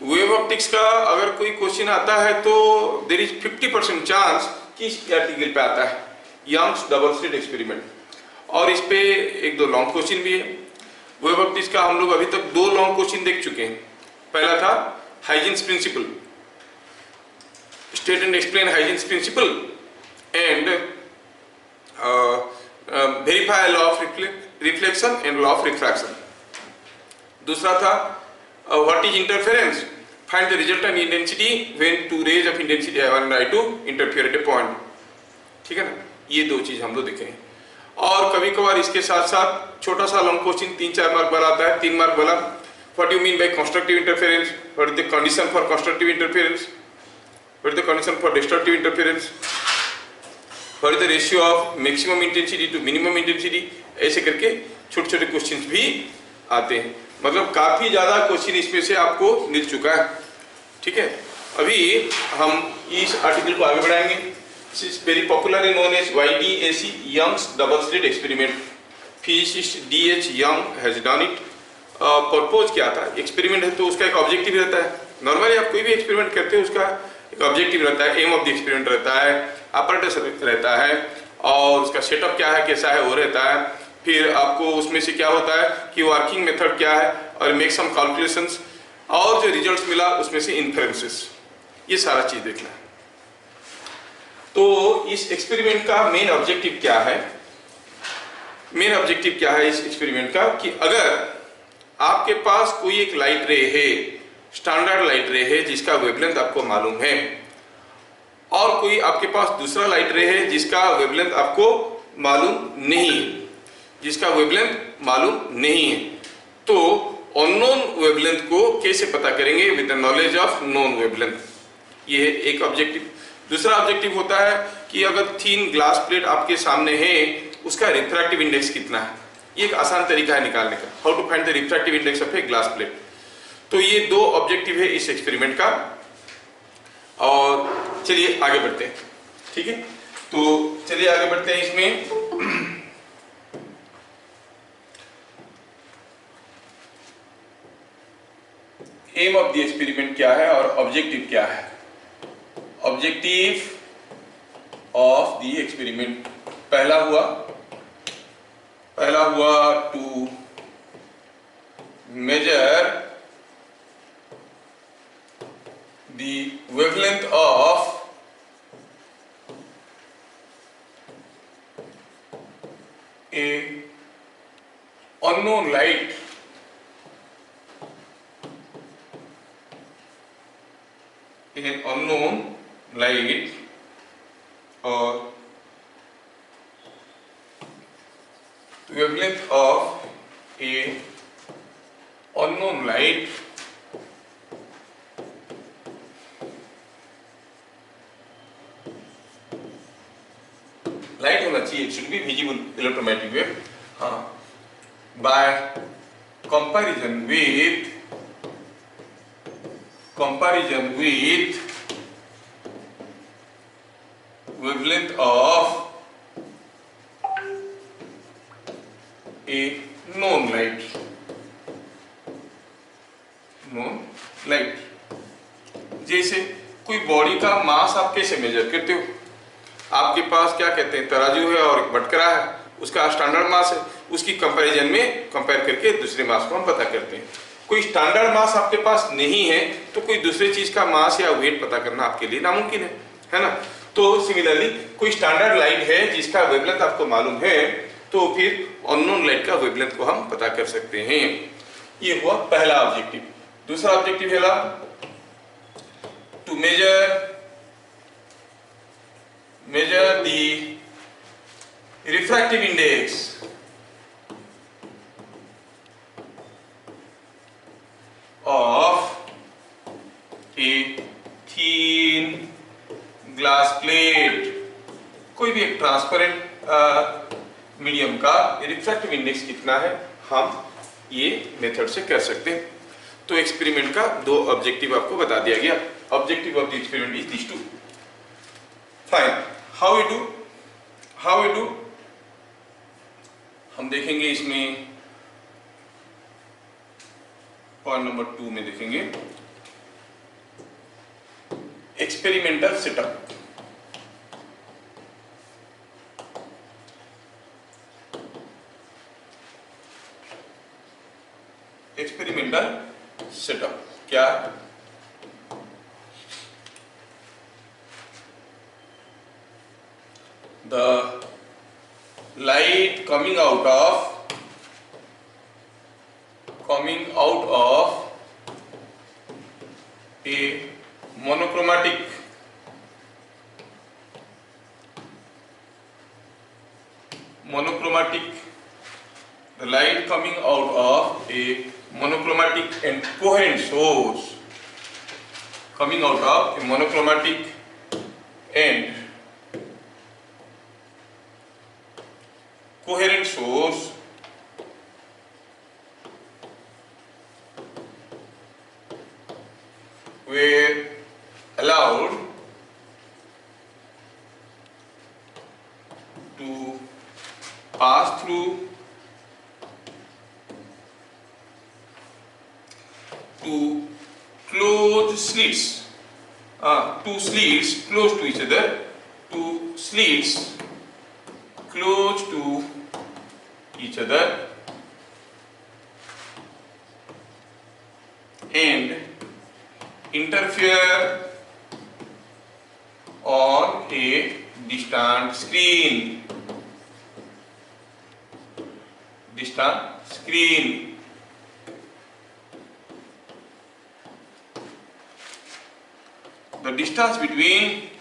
Wave optics का अगर कोई क्वेश्चन आता है तो देर इज 50% चांस कि इस आर्टिकल पे आता है, यंग्स डबल स्लिट एक्सपेरिमेंट। और इस पे एक दो लॉन्ग क्वेश्चन भी है। वेव ऑप्टिक्स का हम लोग अभी तक दो लॉन्ग क्वेश्चन देख चुके हैं। पहला था Huygens' principle, state and explain Huygens' principle and verify law of reflection and law of refraction. दूसरा था what is interference, find the resultant intensity when two rays of intensity I1 और I2 interfere eight ए point. ठीक है ना, ये दो चीज हम लोग देखें। और कभी कभार इसके साथ साथ छोटा सा लॉन्ग क्वेश्चन 3-4 मार्क वाला आता है, 3 मार्क वाला। What you mean by constructive interference, what is the condition for constructive interference, what is the condition for destructive interference, what is the ratio of maximum intensity to minimum intensity. ऐसे करके छोटे छोटे question भी आते हैं। मतलब काफी ज्यादा क्वेश्चन इसमें से आपको मिल चुका है। ठीक है, अभी हम इस आर्टिकल को आगे बढ़ाएंगे। This is very popular known as YDAC, Young's double slit experiment. Physicist DH Young has done it. Purpose क्या था, एक्सपेरिमेंट है तो उसका एक ऑब्जेक्टिव रहता है। नॉर्मली आप कोई भी एक्सपेरिमेंट करते हैं उसका एक ऑब्जेक्टिव रहता है, एम ऑफ द एक्सपेरिमेंट रहता है, apparatus रहता है, और उसका सेटअप क्या है, कैसा है वो रहता है। फिर आपको उसमें से क्या होता है कि वर्किंग मेथड क्या है, और मेक सम कैलकुलेशंस, और जो रिजल्ट्स मिला उसमें से इन्फरेंसेस, ये सारा चीज देखना है। तो इस एक्सपेरिमेंट का मेन ऑब्जेक्टिव क्या है, मेन ऑब्जेक्टिव क्या है इस एक्सपेरिमेंट का, कि अगर आपके पास कोई एक लाइट रे है, स्टैंडर्ड लाइट रे है जिसका वेवलेंथ आपको मालूम है, और कोई आपके पास दूसरा लाइट रे है जिसका वेवलेंथ आपको मालूम नहीं है, जिसका वेवलेंथ मालूम नहीं है, तो अननोन वेवलेंथ को कैसे पता करेंगे with the knowledge of known wavelength. ये है एक ऑब्जेक्टिव। दूसरा ऑब्जेक्टिव होता है कि अगर थिन ग्लास प्लेट आपके सामने है, उसका रिफ्रैक्टिव इंडेक्स कितना है। ये एक आसान तरीका है निकालने का, how to find the refractive index of a glass plate. तो ये दो ऑब्जेक्टिव है इस एक्सपेरिमेंट का। और चलिए आगे बढ़ते हैं। ठीक है, तो चलिए आगे बढ़ते हैं। इसमें एम ऑफ द एक्सपेरिमेंट क्या है और ऑब्जेक्टिव क्या है। ऑब्जेक्टिव ऑफ द एक्सपेरिमेंट पहला हुआ to measure the wavelength of a unknown light an unknown light or wavelength of a unknown light light होना चाहिए, should be visible electromagnetic wave, हाँ, by comparison with wavelength of a known light, जैसे कोई body का मास आप कैसे major करते हो। आपके पास क्या कहते हैं, तराजू है और एक बटकरा है, उसका स्टैंडर्ड मास है, उसकी कंपैरिजन में कंपेयर करके दूसरे मास को हम पता करते हैं। कोई स्टैंडर्ड मास आपके पास नहीं है तो कोई दूसरे चीज का मास या वेट पता करना आपके लिए नामुमकिन है ना। तो सिमिलरली कोई स्टैंडर्ड लाइट है जिसका वेवलेंथ आपको मालूम है, तो फिर अननोन लाइट का वेवलेंथ को हम पता कर सकते हैं। ये हुआ पहला ऑब्जेक्टिव। दूसरा ऑब्जेक्टिव है to measure the refractive index of a thin glass plate, कोई भी एक ट्रांसपेरेंट मीडियम का रिफ्रैक्टिव इंडेक्स कितना है, हम ये मेथड से कर सकते हैं। तो एक्सपेरिमेंट का दो ऑब्जेक्टिव आपको बता दिया गया। Objective of the experiment is this to. Fine, how we do हम देखेंगे इसमें पॉइंट नंबर 2 में देखेंगे। Experimental setup. एक्सपेरिमेंटल सेटअप क्या? The light coming out of a monochromatic the light coming out of a monochromatic and coherent source, coming out of a monochromatic and coherent source were allowed to pass through two closed slits, two slits close to each other, two slits close to each other, and interfere on a distant screen. The distance between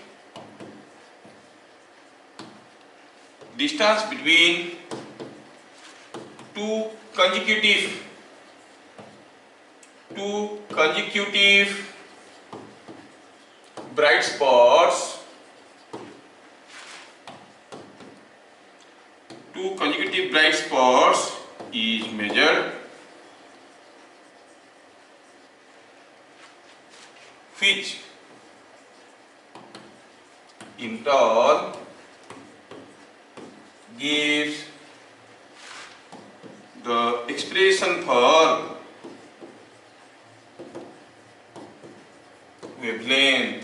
two consecutive bright spots is measured, which in turn gives the expression for wavelength.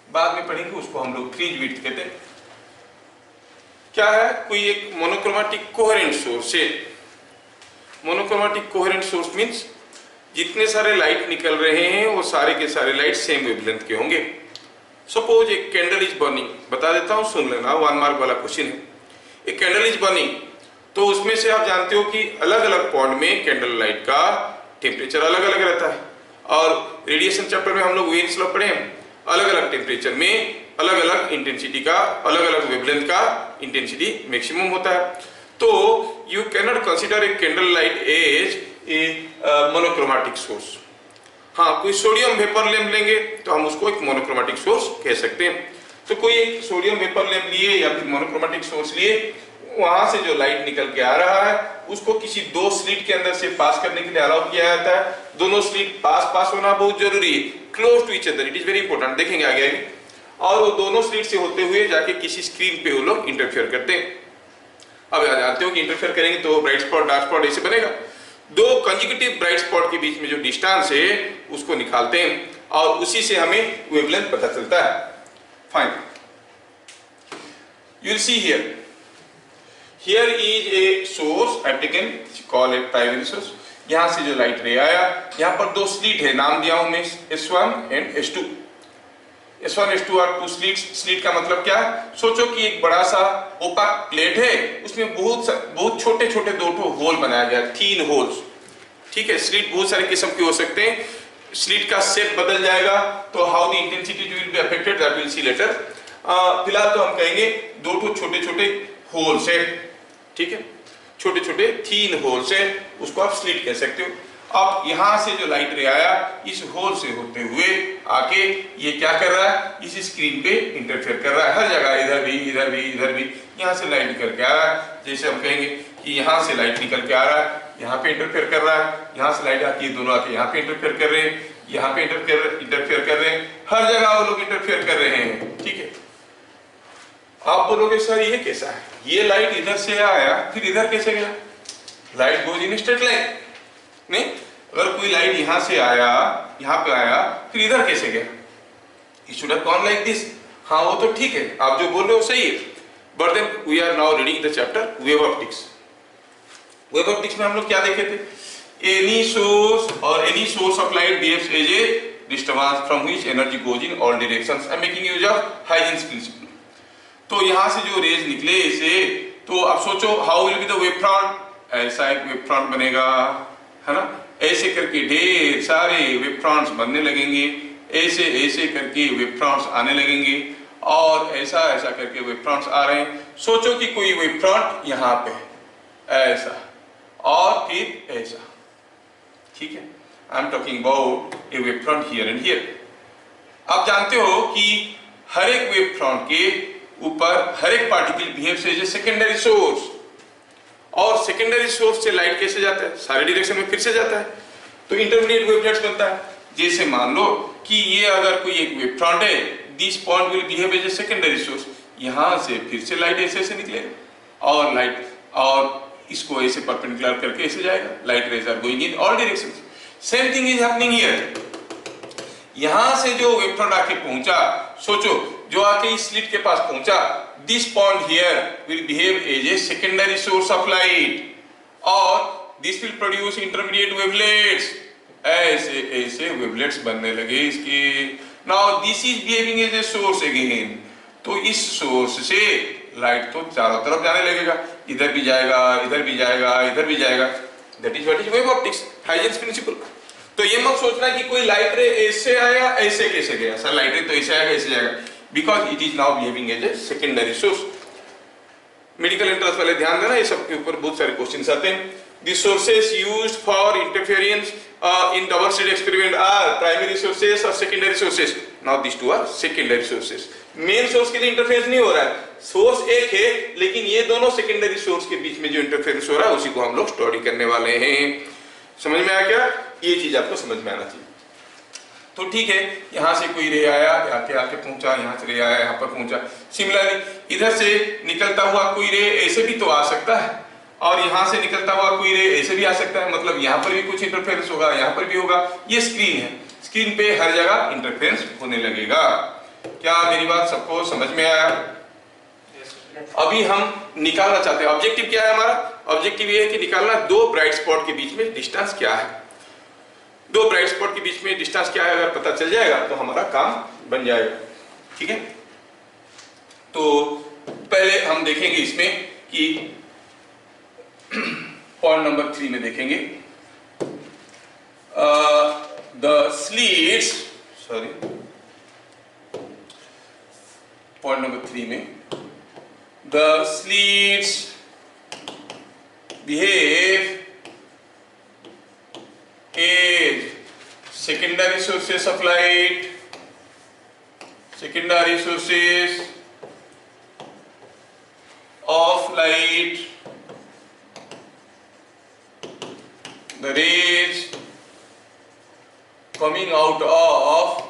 बाद में पढ़ेंगे, उसको हम लोग fringe width कहते हैं। क्या है? कोई एक मोनोक्रोमेटिक कोहेरेंट सोर्स है। मोनोक्रोमेटिक कोहेरेंट सोर्स मींस जितने सारे लाइट निकल रहे हैं वो सारे के सारे लाइट सेम वेवलेंथ के होंगे। सपोज एक कैंडल इज बर्निंग, बता देता हूं, सुन लेना, 1 मार्क वाला क्वेश्चन है। एक कैंडल इज बर्निंग, तो उसमें से आप जानते हो कि अलग अलग पॉइंट में कैंडल लाइट का टेम्परेचर अलग अलग रहता है, और रेडिएशन चैप्टर में हम लोग वेन्स लॉ पढ़े हैं, अलग अलग टेम्परेचर में अलग अलग इंटेंसिटी का, अलग अलग वेवलेंथ का इंटेंसिटी मैक्सिमम होता है। तो you can not consider a candle light as a monochromatic source. हाँ, कोई सोडियम वेपर लैंप लेंगे तो हम उसको एक मोनोक्रोमेटिक सोर्स कह सकते हैं। तो कोई एक सोडियम वेपर लैंप लिए या फिर मोनोक्रोमेटिक सोर्स लिए, वहां से जो लाइट निकल के आ रहा है उसको किसी दो स्लिट के अंदर से पास करने के लिए अलाउ किया जाता है। दोनों स्लिट पास होना बहुत जरूरी है, close to each other, it is very important, देखेंगे आगे आगे। और वो दोनों स्लिट से होते हुए जाके किसी स्क्रीन पे वो लोग इंटरफेयर करते हैं। अब आप जानते हो कि इंटरफेयर करेंगे तो ब्राइट स्पॉट डार्क स्पॉट ऐसे बनेगा। दो कंसेक्यूटिव ब्राइट स्पॉट के बीच में जो डिस्टेंस है उसको निकालते हैं और उसी से हमें वेवलेंथ पता चलता है। Fine, you will see here, here is a source I have taken, call it primary source. यहां से जो लाइट रे आया, यहां पर दो स्लिट है, नाम दिया हूं मैं S1 and S2। S1 S2 और टू स्लिट का मतलब क्या है? सोचो कि एक बड़ा सा ओपाक प्लेट है, उसमें बहुत छोटे छोटे दो होल बनाया गया, 3 होल्स। ठीक है, स्लिट बहुत सारे किस्म के हो सकते हैं, स्लिट का शेप बदल जाएगा, तो how the intensity will be affected that will see later. फिलहाल तो हम कहेंगे दो छोटे छोटे होल्स है, ठीक है, छोटे छोटे 3 होल्स है, उसको आप स्लिट कह सकते हो। अब यहां से जो लाइट रे आया इस होल से होते हुए आके ये क्या कर रहा है, इस स्क्रीन पे इंटरफेयर कर रहा है हर जगह, इधर भी इधर भी इधर भी। यहां से लाइट निकल के आ रहा है, जैसे हम कहेंगे कि यहां से लाइट निकल के आ रहा है, यहाँ पे इंटरफेयर कर रहा है, यहाँ से लाइट आती है, दोनों आके यहाँ पे इंटरफेयर कर रहे हैं, यहाँ पे इंटरफेयर कर रहे हैं, हर जगह वो लोग इंटरफेयर कर रहे हैं। ठीक है, आप बोलोगे सर ये कैसा है, ये लाइट इधर से आया फिर इधर कैसे गया? Light goes in straight line. नहीं, अगर कोई लाइट यहां से आया, यहां पे आया, फिर इधर कैसे गया? It should have gone like this. हाँ वो तो ठीक है, आप जो बोल रहे हो सही है, but then we are now reading the chapter wave optics. Wave optics में हम लोग क्या देखे थे? Any source or any source of light behaves as a disturbance from which energy goes in all directions. I'm making use of Huygens principle. तो यहाँ से जो रेज निकले इसे, तो अब सोचो how will be the wave front? ऐसा एक वेव फ्रंट बनेगा, है ना? ऐसे करके ढेर सारे वेव फ्रंट्स बनने लगेंगे, ऐसे ऐसे करके वेव फ्रंट्स आने लगेंगे, और ऐसा ऐसा करके वेव फ्रंट्स आ रहे हैं। सोचो कि कोई वेव फ्रंट यहाँ पे ऐसा और फिर ऐसा, ठीक है? I am talking about A wave front here and here. आप जानते हो कि हर एक वेव फ्रंट के ऊपर हर एक particle behaves as a secondary source, और सेकेंडरी सोर्स से लाइट कैसे जाता है? सारे डायरेक्शन में फिर से जाता है, तो इंटरमीडिएट वेवलेट्स बनता है। जैसे मान लो कि ये अगर कोई एक वेव फ्रंट है, this point will behave as a secondary source, यहाँ से फिर से लाइट ऐसे ऐसे निकलेगा और लाइट, और इसको ऐसे परपेंडिकुलर करके ऐसे जाएगा, light rays are going in all directions. Same thing is happening here. यहाँ से जो वेव फ्रंट आके पहुंचा, सोचो जो आके इस स्लिट के पास पहुंचा, this point here will behave as a secondary source of light, और this will produce intermediate wavelets, ऐसे ऐसे wavelets बनने लगे इसके। Now this is behaving as a source again, तो इस सोर्स से लाइट तो चारों तरफ जाने लगेगा, इधर भी जाएगा, इधर भी जाएगा, इधर भी जाएगा। That is what is wave optics, Huygens principle। तो ये मत सोचना कि कोई लाइट रे ऐसे आया ऐसे कैसे गया, सर लाइट रे तो ऐसे आएगा ऐसे जाएगा, because it is now behaving as a secondary source। Medical entrance वाले ध्यान देना, ये सब के ऊपर बहुत सारे क्वेश्चंस आते हैं। The sources used for interference in double slit experiment are primary sources or secondary sources? Now these two are secondary sources। Main source के लिए इंटरफेरेंस नहीं हो रहा है, सोर्स एक है, लेकिन ये दोनों सेकेंडरी सोर्स के बीच में जो इंटरफेरेंस हो रहा है उसी को हम लोग स्टडी करने वाले हैं। समझ में आया क्या? ये चीज आपको समझ में आना चाहिए। तो ठीक है, यहाँ से कोई रे आया, आके पहुंचा, यहाँ से रे आया, यहाँ पर पहुंचा। सिमिलरली इधर से निकलता हुआ कोई रे ऐसे भी तो आ सकता है, और यहाँ से निकलता हुआ कोई रे ऐसे भी आ सकता है, मतलब यहाँ पर भी कुछ इंटरफेरेंस होगा, यहाँ पर भी होगा। ये स्क्रीन है, स्क्रीन पे हर जगह इंटरफेरेंस होने लगेगा। क्या मेरी बात सबको समझ में आया? अभी हम निकालना चाहते हैं, ऑब्जेक्टिव क्या है हमारा? ऑब्जेक्टिव ये है कि निकालना दो ब्राइट स्पॉट के बीच में डिस्टेंस क्या है। दो ब्राइट स्पॉट के बीच में डिस्टेंस क्या है अगर पता चल जाएगा तो हमारा काम बन जाएगा, ठीक है? तो पहले हम देखेंगे इसमें कि पॉइंट नंबर 3 में देखेंगे the slits, sorry point number 3 में the slits behave as secondary sources of light, secondary sources of light, the rays coming out of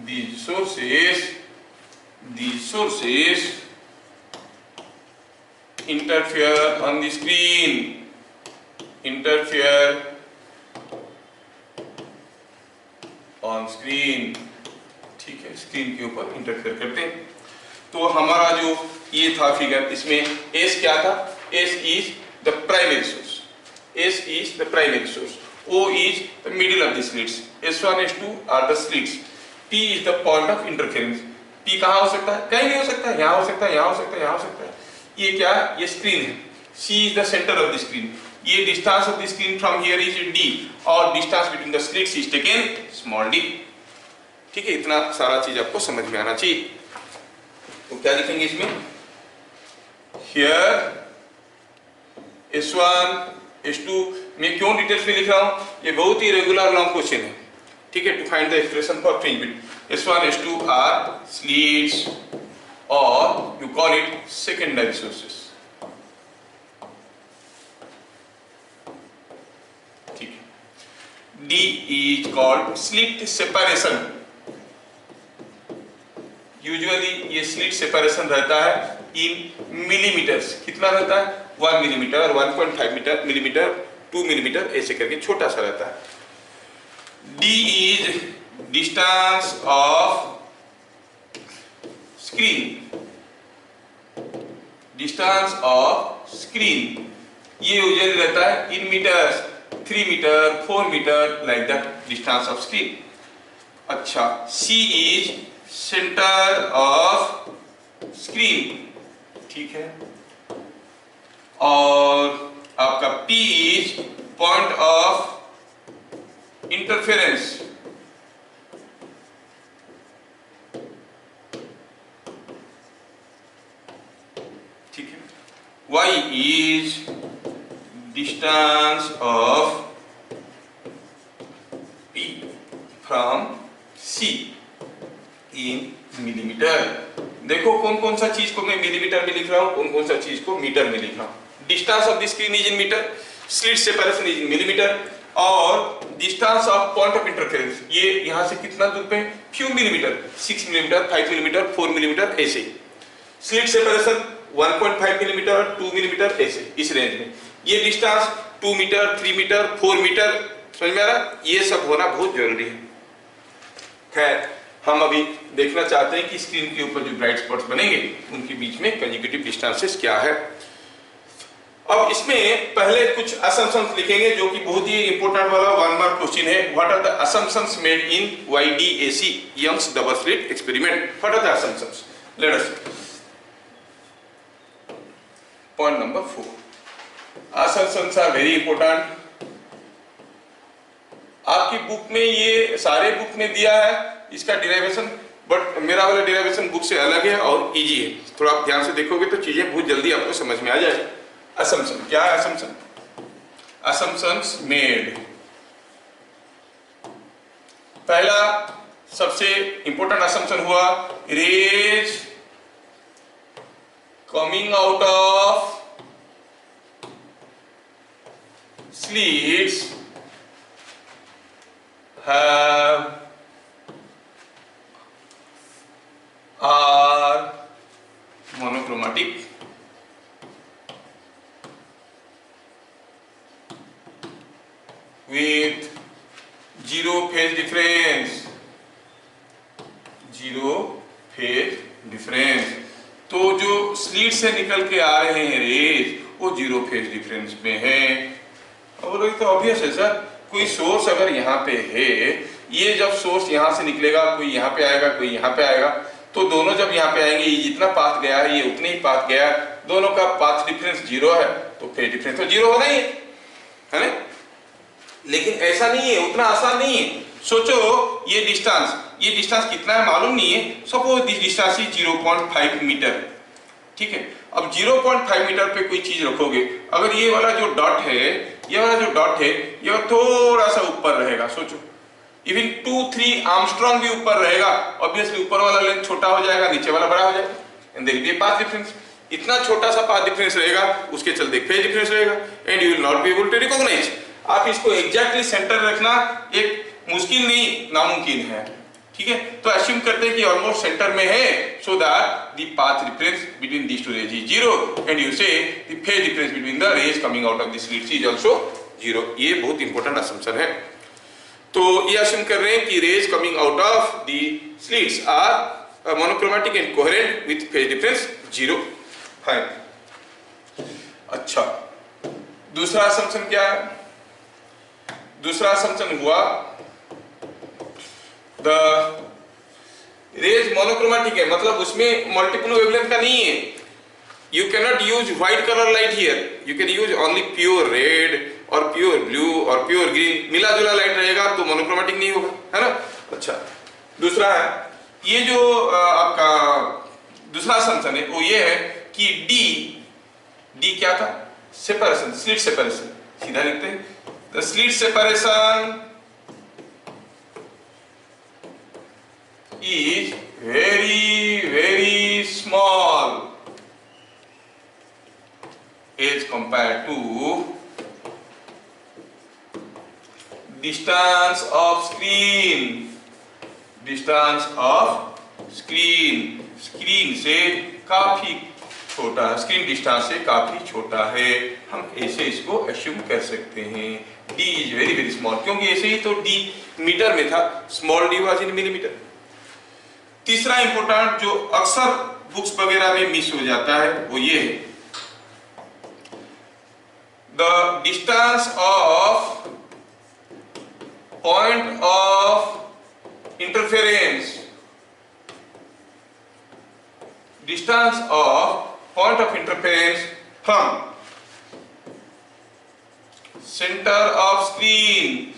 these sources interfere on the screen, interfere on screen, ठीक है? Screen के ऊपर interfere करते हैं। तो हमारा जो ये था फिगर, इसमें S क्या था? S is the primary source, S is the primary source, O is the middle of the slits, S1 S2 are the slits, P is the point of interference। P कहाँ हो सकता है? कहीं भी हो सकता है, यहाँ हो सकता है, यहाँ हो सकता है, यहाँ हो सकता है। ये क्या? ये स्क्रीन है, C is the center of the screen, ये distance of the screen from here is D, और distance between the slits is taken small d, ठीक है? इतना सारा चीज आपको समझ में आना चाहिए। तो क्या लिखेंगे इसमें? Here S1 S2 मैं क्यों डिटेल्स में लिख रहा हूँ? ये बहुत ही रेगुलर लॉन्ग क्वेश्चन है, ठीक है? To find the expression for fringe width, S1 S2 are slits, or you call it secondary sources, ठीक है? D is called slit separation। Usually ये स्लिट सेपरेशन रहता है इन मिलीमीटर्स। कितना रहता है? 1 मिलीमीटर, 1.5 मिलीमीटर, 2 मिलीमीटर, ऐसे करके छोटा सा रहता है। D is distance of screen, distance of screen, ये यूजुअली रहता है in metres, 3 metre 4 metre like that distance of screen. अच्छा, C is centre of screen, ठीक है, और आपका P is point of interference, ठीक है, Y is distance of P from C in millimetre. देखो कौन कौन सा चीज को मैं मिलीमीटर में लिख रहा हूं, कौन कौन सा चीज को मीटर में लिख रहा हूं। Distance of the screen is in metre, slit separation is in millimetre, और distance of point of interference ये यहां से कितना दूर पे, few millimetre, 6 millimetre 5 millimetre 4 millimetre ऐसे। स्लिट सेपरेशन 1.5 मिलीमीटर 2 मिलीमीटर ऐसे, इस रेंज में। ये डिस्टेंस 2 मीटर 3 मीटर 4 मीटर, समझ में आ रहा, ये सब होना बहुत जरूरी है। खैर, हम अभी देखना चाहते हैं कि स्क्रीन के ऊपर जो ब्राइट स्पॉट्स बनेंगे उनके बीच में कंजुगेटिव डिस्टेंसेस क्या है। अब इसमें पहले कुछ असम्पशंस लिखेंगे जो कि बहुत ही इंपॉर्टेंट वाला 1 मार्क क्वेश्चन है। What are the assumptions made in YDAC Young's double slit experiment? What are the assumptions? Let us point number 4, assumptions are very important। आपकी बुक में ये सारे बुक में दिया है इसका डिराइवेशन, बट मेरा वाला डिराइवेशन बुक से अलग है और इजी है। थोड़ा आप ध्यान से देखोगे तो चीजें बहुत जल्दी आपको समझ में आ जाएगी। असम्पशन क्या है? असम्पशन, assumptions made, पहला सबसे इंपॉर्टेंट असम्पशन हुआ raise coming out of slits are monochromatic with zero phase difference, zero phase difference। तो जो स्लीट से निकल के आ रहे हैं रेज वो जीरो फेज डिफरेंस में है। और तो ऑब्वियस है सर, कोई सोर्स अगर यहाँ पे है, ये जब सोर्स यहाँ से निकलेगा, कोई यहाँ पे आएगा कोई यहाँ पे आएगा, तो दोनों जब यहाँ पे आएंगे, ये जितना पाथ गया है ये उतने ही पाथ गया, दोनों का पाथ डिफरेंस जीरो है, तो फेज डिफरेंस तो जीरो होना ही है ना। लेकिन ऐसा नहीं है, उतना आसान नहीं है। सोचो ये डिस्टेंस कितना है मालूम नहीं है। Suppose this distance is 0.5 metre, ठीक है। अब 0.5 मीटर पे कोई चीज रखोगे, अगर ये वाला जो डॉट है, ये थोड़ा सा ऊपर रहेगा, सोचो इवन 2-3 आर्मस्ट्रांग भी ऊपर रहेगा, ऑब्वियसली ऊपर वाला लेंथ छोटा हो जाएगा, नीचे वाला बड़ा हो जाएगा, and there will be path difference. इतना छोटा सा पाथ डिफरेंस रहेगा, उसके चलते फेज डिफरेंस रहेगा, and you will not be able to recognise. आप इसको एग्जैक्टली सेंटर रखना एक मुश्किल नहीं, नामुमकिन है, ठीक है। तो अस्यूम करते हैं कि ऑलमोस्ट सेंटर में है, so that the path difference between these two rays is zero, and you say the phase difference between the rays coming out of the slits is also zero. ये बहुत important assumption है। तो ये assume कर रहे हैं कि rays coming out of the slits are monochromatic and coherent with phase difference zero. Fine. अच्छा, दूसरा असम्पशन क्या है? दूसरा असम्पशन हुआ द रेज मोनोक्रोमैटिक है, मतलब उसमें मल्टीपल वेवलेंथ का नहीं है। You can not use white colour light here, you can use only pure red और प्योर ब्लू और प्योर ग्रीन, मिला जुला लाइट रहेगा तो मोनोक्रोमैटिक नहीं होगा, है ना। अच्छा, दूसरा है ये जो आपका दूसरा असम्पशन है वो ये है कि डी क्या था? Separation, slit separation. सीधा लिखते हैं, the slit separation is very small as compared to distance of screen से काफी छोटा, स्क्रीन डिस्टेंस से काफी छोटा है। हम ऐसे इसको अश्यूम कर सकते हैं। d is very very small, क्योंकि ऐसे ही तो d मीटर में था, small d was in millimetre. तीसरा इंपॉर्टेंट जो अक्सर बुक्स वगैरह में मिस हो जाता है वो ये है, the distance of point of interference, distance of point of interference from center of screen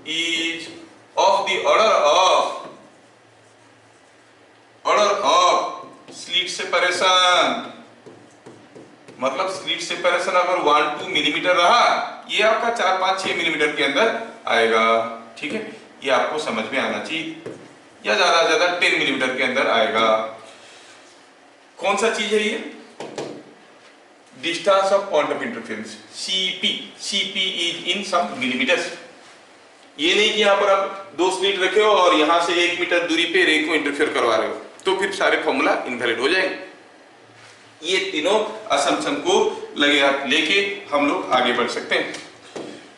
is of the order of slit separation। मतलब स्लिट सेपरेशन अगर 1-2 मिलीमीटर रहा, ये आपका 4-5-6 मिलीमीटर के अंदर आएगा। ठीक है, ये आपको समझ में आना चाहिए, या ज्यादा से ज्यादा 10 मिलीमीटर के अंदर आएगा। कौन सा चीज है ये? Distance of point of interference, CP is in some millimetres. ये नहीं कि यहाँ पर आप 2 स्लिट रखे हो और यहां से 1 मीटर दूरी पे रे को इंटरफेयर करवा रहे हो, तो फिर सारे फॉर्मूला इनवैलिड हो जाएंगे। ये तीनों असम्पशन को लेके हम लोग आगे बढ़ सकते हैं।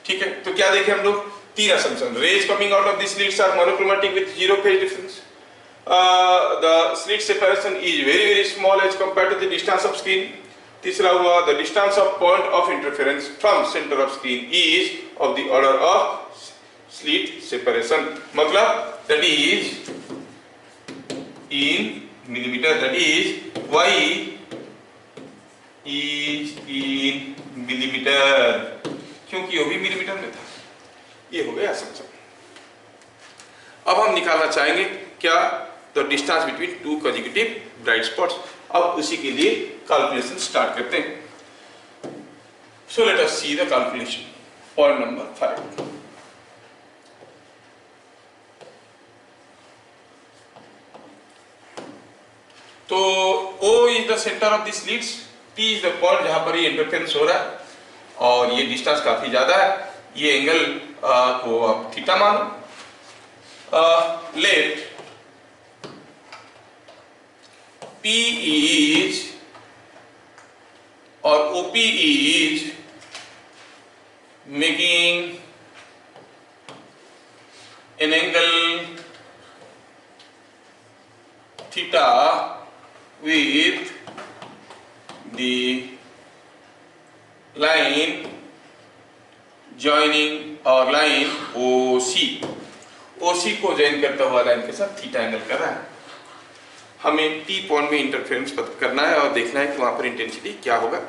ठीक है, तो क्या देखें हम लोग? 3 assumptions. Rays coming out of the slits are monochromatic with 0 phase difference. The slit separation is very very small as compared to the distance of screen. तीसरा हुआ, the distance of point of interference from center of screen is of the order of slit separation. मतलब that is in millimeter, that is y is in millimeter, क्योंकि वो भी millimetre में था। ये हो गया असम्पशन। अब हम निकालना चाहेंगे क्या? The distance between 2 consecutive bright spots. अब उसी के लिए कैलकुलेशन स्टार्ट करते हैं। So let us see the calculation. Point number 5। तो O is the centre of the slits, P is the point जहां पर ये इंटरफेरेंस हो रहा है, और ये डिस्टेंस काफी ज्यादा है। ये एंगल को आप थीटा मानो। लेट P इज और OP is making an angle theta with the line joining और लाइन OC को ज्वाइन करता हुआ लाइन के साथ थीटा एंगल कर रहा है। हमें P पॉइंट में इंटरफेरेंस पता करना है और देखना है कि वहां पर इंटेंसिटी क्या होगा।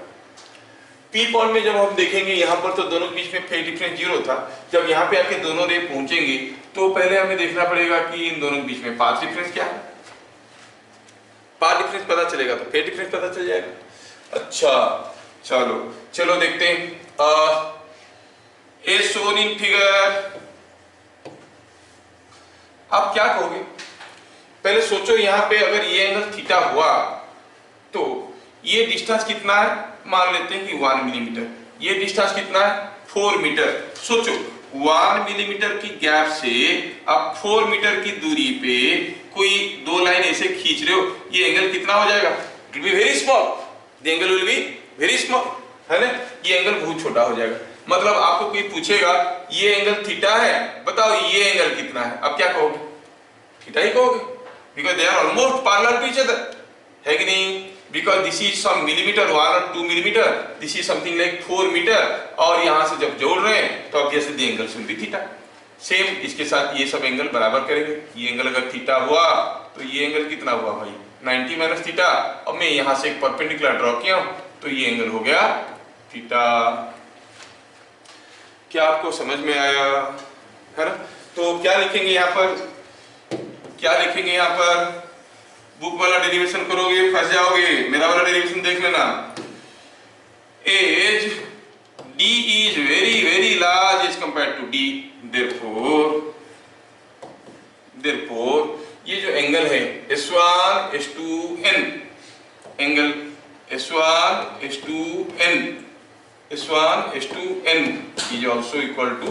P पॉइंट में जब हम देखेंगे, यहाँ पर तो दोनों के बीच में फेज डिफरेंस 0 था। जब यहाँ पे आके दोनों रे पहुंचेंगे तो पहले हमें देखना पड़ेगा कि इन दोनों के बीच में पाथ डिफरेंस क्या है। पाथ डिफरेंस पता चलेगा तो फेज डिफरेंस पता चल जाएगा। अच्छा, चलो देखते हैं। As shown in figure। आप क्या कहोगे? पहले सोचो, यहाँ पे अगर ये एंगल थीटा हुआ तो ये डिस्टेंस कितना है? मान लेते हैं कि 1 मिलीमीटर। ये डिस्टेंस कितना है? 4 मीटर। सोचो 1 मिलीमीटर की गैप से आप 4 मीटर की दूरी पे कोई 2 लाइन ऐसे खींच रहे हो, ये एंगल कितना हो जाएगा? It will B very small, the angle will be very small, है ना? ये एंगल बहुत छोटा हो जाएगा। मतलब आपको कोई पूछेगा ये एंगल थीटा है, बताओ ये एंगल कितना है, अब क्या कहोगे? थीटा ही कहोगे, because they are almost parallel to each other, है कि नहीं? Because this is some millimetre, 1 और 2 मिलीमीटर, this is something like 4 metre, और यहां से जब जोड़ रहे हैं तो obviously the angle should be theta. Same इसके साथ ये सब एंगल बराबर करेंगे। ये एंगल अगर थीटा हुआ तो ये एंगल कितना हुआ भाई? 90 माइनस थीटा। अब मैं यहां से एक परपेंडिकुलर ड्रॉ किया तो ये एंगल हो गया थीटा। क्या आपको समझ में आया? है ना? तो क्या लिखेंगे यहाँ पर? बुक वाला डेरिवेशन करोगे फंस जाओगे, मेरा वाला डेरिवेशन देख लेना। As D is very very large as compared to D, therefore ये जो एंगल है S1 S2N, angle S1 S2N is also equal to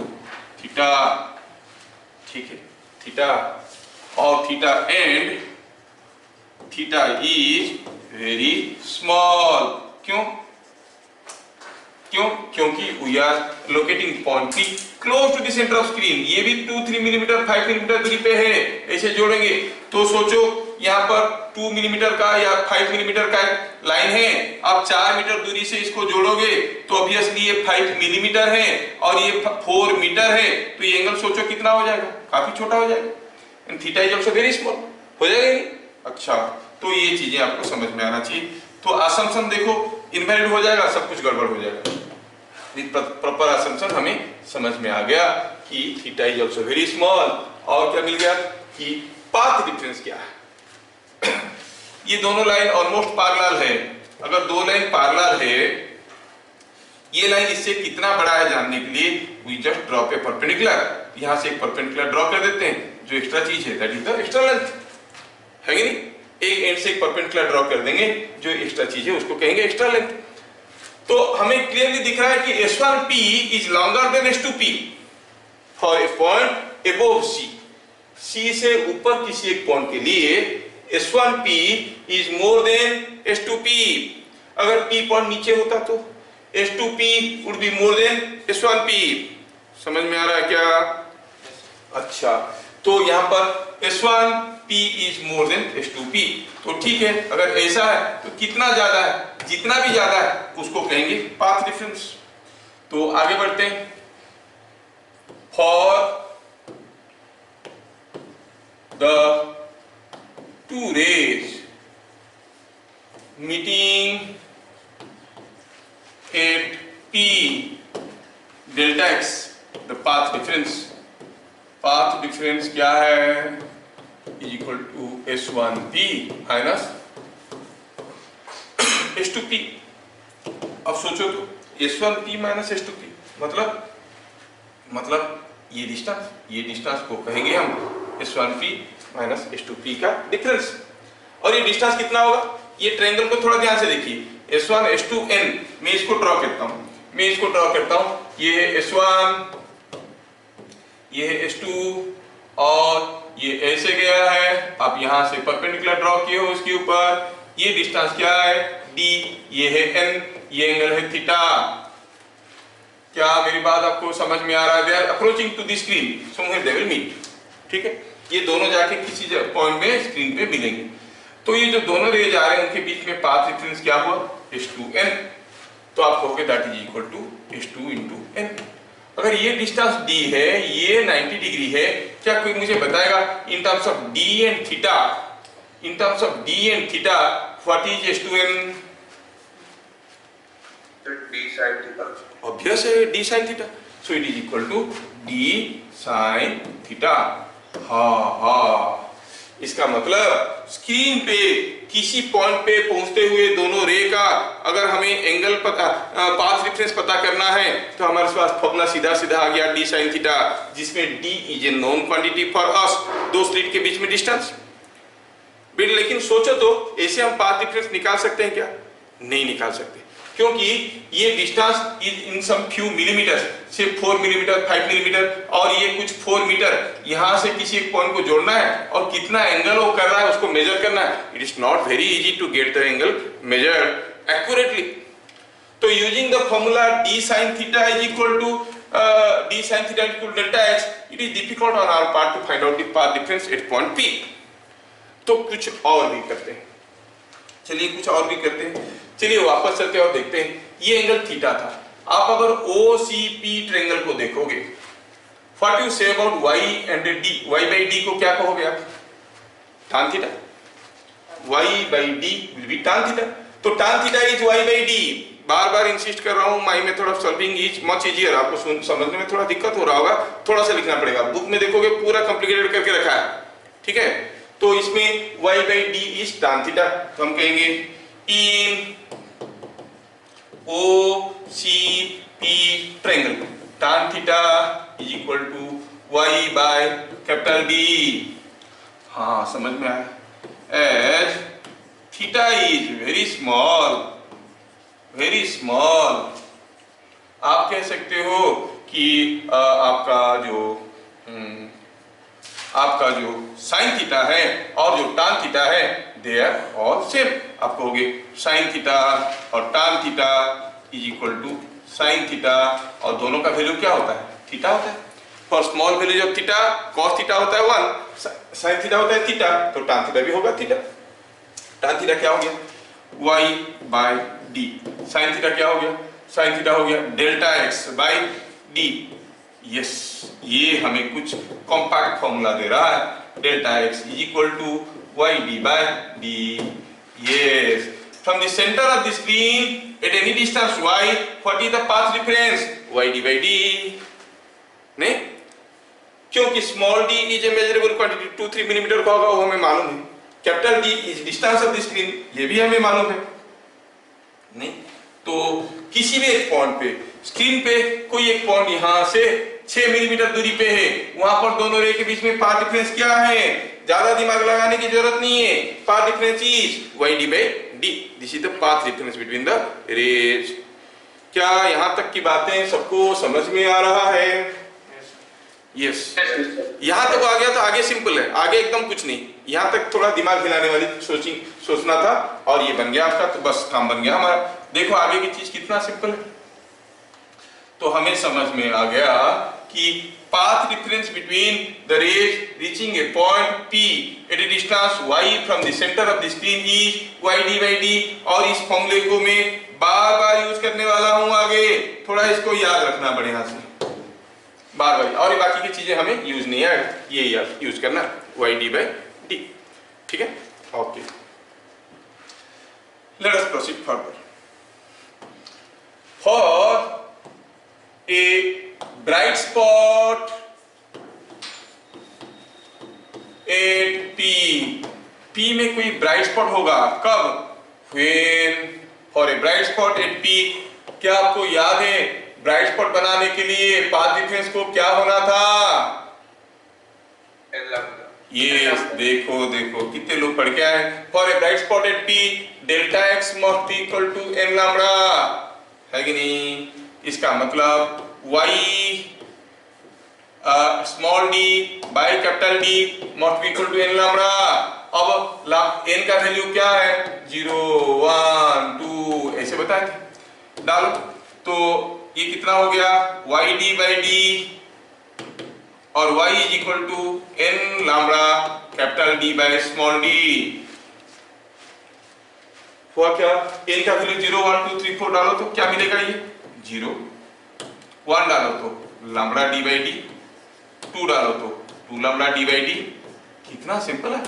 theta. ठीक है, थीटा और theta and theta is very small. क्यों? क्योंकि we are locating point P close to the centre of screen. ये भी 2-3 मिलीमीटर 5 मिलीमीटर दूरी पे है। ऐसे जोड़ेंगे तो सोचो यहाँ पर 2 मिलीमीटर का या 5 मिलीमीटर का लाइन है, आप 4 मीटर दूरी से इसको जोड़ोगे तो ऑब्वियसली ये 5 मिलीमीटर है और ये 4 मीटर है, तो ये एंगल सोचो कितना हो जाएगा, काफी छोटा हो जाएगा। And theta is also very small, हो जाएगा नहीं? अच्छा, तो ये चीजें आपको समझ में आना चाहिए। तो असम्पशन देखो इनवैलिड हो जाएगा, सब कुछ गड़बड़ हो जाएगा। प्रॉपर असम्पशन हमें समझ में आ गया कि theta is also very small. और क्या मिल गया कि पाथ डिफरेंस क्या है। ये दोनों लाइन ऑलमोस्ट पैरेलल है। अगर दो लाइन पैरेलल है, ये लाइन इससे कितना बड़ा है जानने के लिए we just drop a perpendicular. यहां से एक परपेंडिकुलर ड्रॉ कर देते हैं, जो एक्स्ट्रा चीज है that is the extra length, है कि नहीं? एक एंड से एक परपेंडिकुलर ड्रॉ कर देंगे, जो एक्स्ट्रा चीज है उसको कहेंगे एक्स्ट्रा लेंथ। तो हमें क्लियरली दिख रहा है कि S1P is longer than S2P for a point above C। C से ऊपर किसी एक पॉइंट के लिए S1P is more than S2P। अगर P पॉइंट नीचे होता तो S2P would be more than S1P। समझ में आ रहा है क्या? अच्छा, तो यहां पर S1P is more than S2P। तो ठीक है, अगर ऐसा है तो कितना ज्यादा है? जितना भी ज्यादा है उसको कहेंगे पाथ डिफरेंस। तो आगे बढ़ते हैं। For the two rays meeting at P delta x, the path difference क्या है? is equal to S1P minus S2P। अब सोचो तो S1P minus S2P मतलब ये डिस्टेंस को कहेंगे हम S1P माइनस S2P का डिफरेंस। और ये डिस्टेंस कितना होगा? ये ट्रायंगल को थोड़ा ध्यान से देखिए, S1 S2N। मैं इसको ड्रॉ करता हूं, ये है S1, ये है S2 और ये ऐसे गया है। अब यहां से परपेंडिकुलर ड्रॉ किए हो उसके ऊपर, ये डिस्टेंस क्या है? D, ये है N, ये एंगल है थीटा। क्या मेरी बात आपको समझ में आ रहा है? They are approaching to the screen, somewhere they will meet. ठीक है, ये दोनों जाके किसी पॉइंट में स्क्रीन पे मिलेंगे। तो ये जो दोनों रे जा रहे हैं उनके बीच में पाथ डिफरेंस क्या हुआ? S2N। तो आप कहोगे that is equal to S2 into N। अगर ये डिस्टेंस D है, ये 90 डिग्री है, क्या कोई मुझे बताएगा in terms of D and theta, what is S2N? D sin theta। Obvious है D sin theta, so it is equal to D sin theta. हाँ, इसका मतलब स्क्रीन पे किसी पॉइंट पे पहुंचते हुए दोनों रे का अगर हमें एंगल पाथ डिफरेंस पता करना है तो हमारे पास फॉर्मूला सीधा आ गया D sin थीटा, जिसमें D is A known quantity for us, दो स्लिट के बीच में डिस्टेंस। लेकिन सोचो तो ऐसे हम पाथ डिफरेंस निकाल सकते हैं क्या? नहीं निकाल सकते, क्योंकि ये distance is in some few millimetre, सिर्फ 4 मिलीमीटर 5 मिलीमीटर, और ये कुछ 4 मीटर। यहां से किसी एक पॉइंट को जोड़ना है और कितना एंगल वो कर रहा है उसको मेजर करना है। It is not very easy to get the angle measured accurately. तो using the formula D sin theta is equal to delta x, it is difficult on our part to find out the path difference at point P। तो कुछ और भी करते हैं, चलिए वापस चलते हैं और देखते हैं। ये एंगल थीटा था। आप अगर OCP ट्रायंगल को देखोगे, what you say about y and d, y by d को क्या कहोगे आप? tan theta. y by d will be tan theta. तो tan theta is y by d। Bar insist कर रहा हूं, my method of solving is much easier. आपको समझने में थोड़ा दिक्कत हो रहा होगा, थोड़ा सा लिखना पड़ेगा। बुक में देखोगे पूरा कॉम्प्लिकेटेड करके रखा है, ठीक है? तो इसमें y by d इज tan थीटा। तो हम कहेंगे in OCP triangle tan theta is equal to y by capital D। हाँ, समझ में आया? As theta is very small, आप कह सकते हो कि आपका जो साइन थीटा है और जो tan थीटा है दे आर ऑल सेम। आपको हो गए साइन थीटा और tan theta is equal to sine theta, और दोनों का वैल्यू क्या होता है? थीटा होता है। For small values of theta cos theta होता है 1, साइन थीटा होता है थीटा, तो टान थीटा भी होगा थीटा। टान थीटा क्या हो गया? y by D. Sine theta क्या हो गया? साइन थीटा हो गया delta x by D. Yes, ये हमें कुछ कॉम्पैक्ट फॉर्मूला दे रहा है। Delta x is equal to Y D by D. Yes, from the centre of the screen at any distance y, what is the path difference? Y D by D. नहीं, क्योंकि small d is a measurable quantity, 2-3 millimetre का होगा, वो हमें मालूम है। Capital D is distance of the screen, ये भी हमें मालूम है। नहीं, तो किसी भी एक पॉइंट पे, स्क्रीन पे कोई एक पॉइंट यहां से 6 मिलीमीटर दूरी पे है, वहां पर दोनों रे के बीच में पाथ डिफरेंस क्या है? ज्यादा दिमाग लगाने की जरूरत नहीं है। Path difference is Y D by D. This is the path difference between the rays. क्या यहां तक की बातें सबको समझ में आ रहा है? यस, यहां तक आ गया तो आगे सिंपल है, आगे एकदम कुछ नहीं। यहां तक थोड़ा दिमाग हिलाने वाली सोचना था, और ये बन गया आपका, तो बस काम बन गया हमारा। देखो आगे की चीज कितना सिंपल है। तो हमें समझ में आ गया कि path difference between the rays reaching a point P at a distance y from the centre of the screen is Y D by D. और इस फॉर्मूले को मैं बार बार यूज करने वाला हूं आगे, थोड़ा इसको याद रखना बढ़िया से बार बार। और ये बाकी की चीजें हमें यूज नहीं है, ये यूज करना वाई डी बाई डी। ठीक है, okay, let us proceed further. For a bright spot at P, P में कोई ब्राइट स्पॉट होगा कब? When for a bright spot at P, क्या आपको याद है ब्राइट स्पॉट बनाने के लिए पाथ डिफरेंस को क्या होना था? ये देखो देखो कितने लोग पढ़ के आए। For a bright spot at P, delta x must be equal to n lambda, है कि नहीं? इसका मतलब y small d by capital D must be equal to n lambda. अब n का वैल्यू क्या है? 0, 1, 2 ऐसे बताए थे, डालो तो ये कितना हो गया? वाई डी बाई डी, और y इज equal to n lambda capital D by small d। हुआ क्या? n का वैल्यू 0, 1, 2, 3, 4 डालो तो क्या मिलेगा? ये 0, 1 डालो तो लैम्डा d बाई डी, 2 डालो तो 2 लैम्डा d बाई डी। कितना सिंपल है,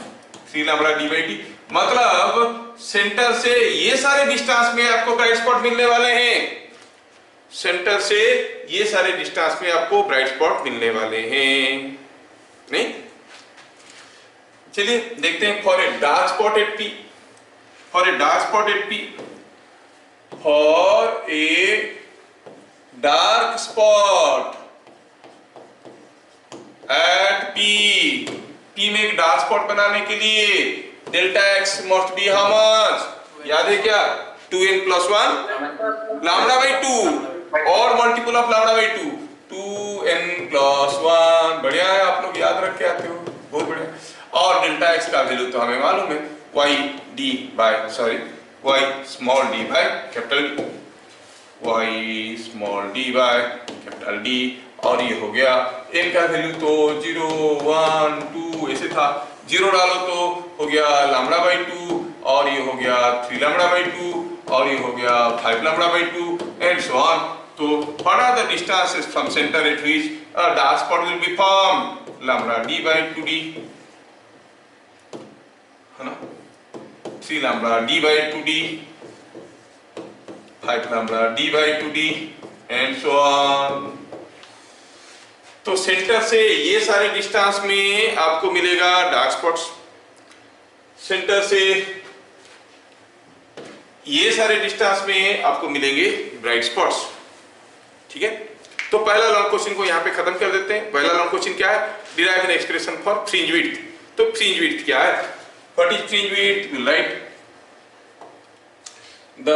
3 लैम्डा d बाई डी। मतलब सेंटर से ये सारे डिस्टेंस में आपको ब्राइट स्पॉट मिलने वाले हैं। सेंटर से ये सारे डिस्टेंस में आपको ब्राइट स्पॉट मिलने वाले हैं। नहीं, चलिए देखते हैं। For a dark spot at P, for a dark spot at P, for a dark spot at P, P में एक डार्क स्पॉट बनाने के लिए डेल्टा x must be how much? याद है क्या? 2n + 1 लैम्डा बाई 2 और multiple of lambda by 2, 2n + 1। बढ़िया है, आप लोग याद रख के आते हो, बहुत बढ़िया। और डेल्टा x का वैल्यू तो हमें मालूम है, y small d by capital D, y small d by capital D। और ये हो गया n का वैल्यू तो 0, 1, 2 ऐसे था, 0 डालो तो हो गया लैम्डा बाई 2, और ये हो गया 3 लैम्डा बाई 2, और ये हो गया 5 lambda by 2 and so on. तो what are the distances from centre at which a dark spot will be formed? Lambda d by 2d, है ना? 3 lambda d by 2d, 5 lambda d by 2d and so on. तो centre से ये सारे distance में आपको मिलेगा dark spots, centre से ये सारे डिस्टेंस में आपको मिलेंगे ब्राइट स्पॉट्स। ठीक है, तो पहला लॉन्ग क्वेश्चन को यहाँ पे खत्म कर देते हैं। पहला लॉन्ग क्वेश्चन क्या है? Derive an expression for fringe width. तो फ्रिंज विड्थ क्या है? What is fringe width? You right the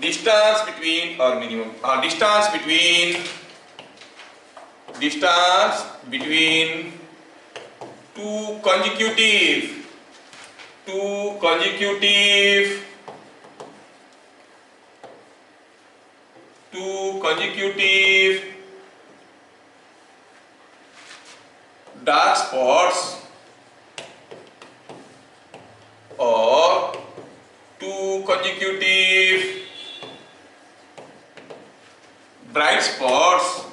distance between और minimum distance between two consecutive two consecutive dark spots or two consecutive bright spots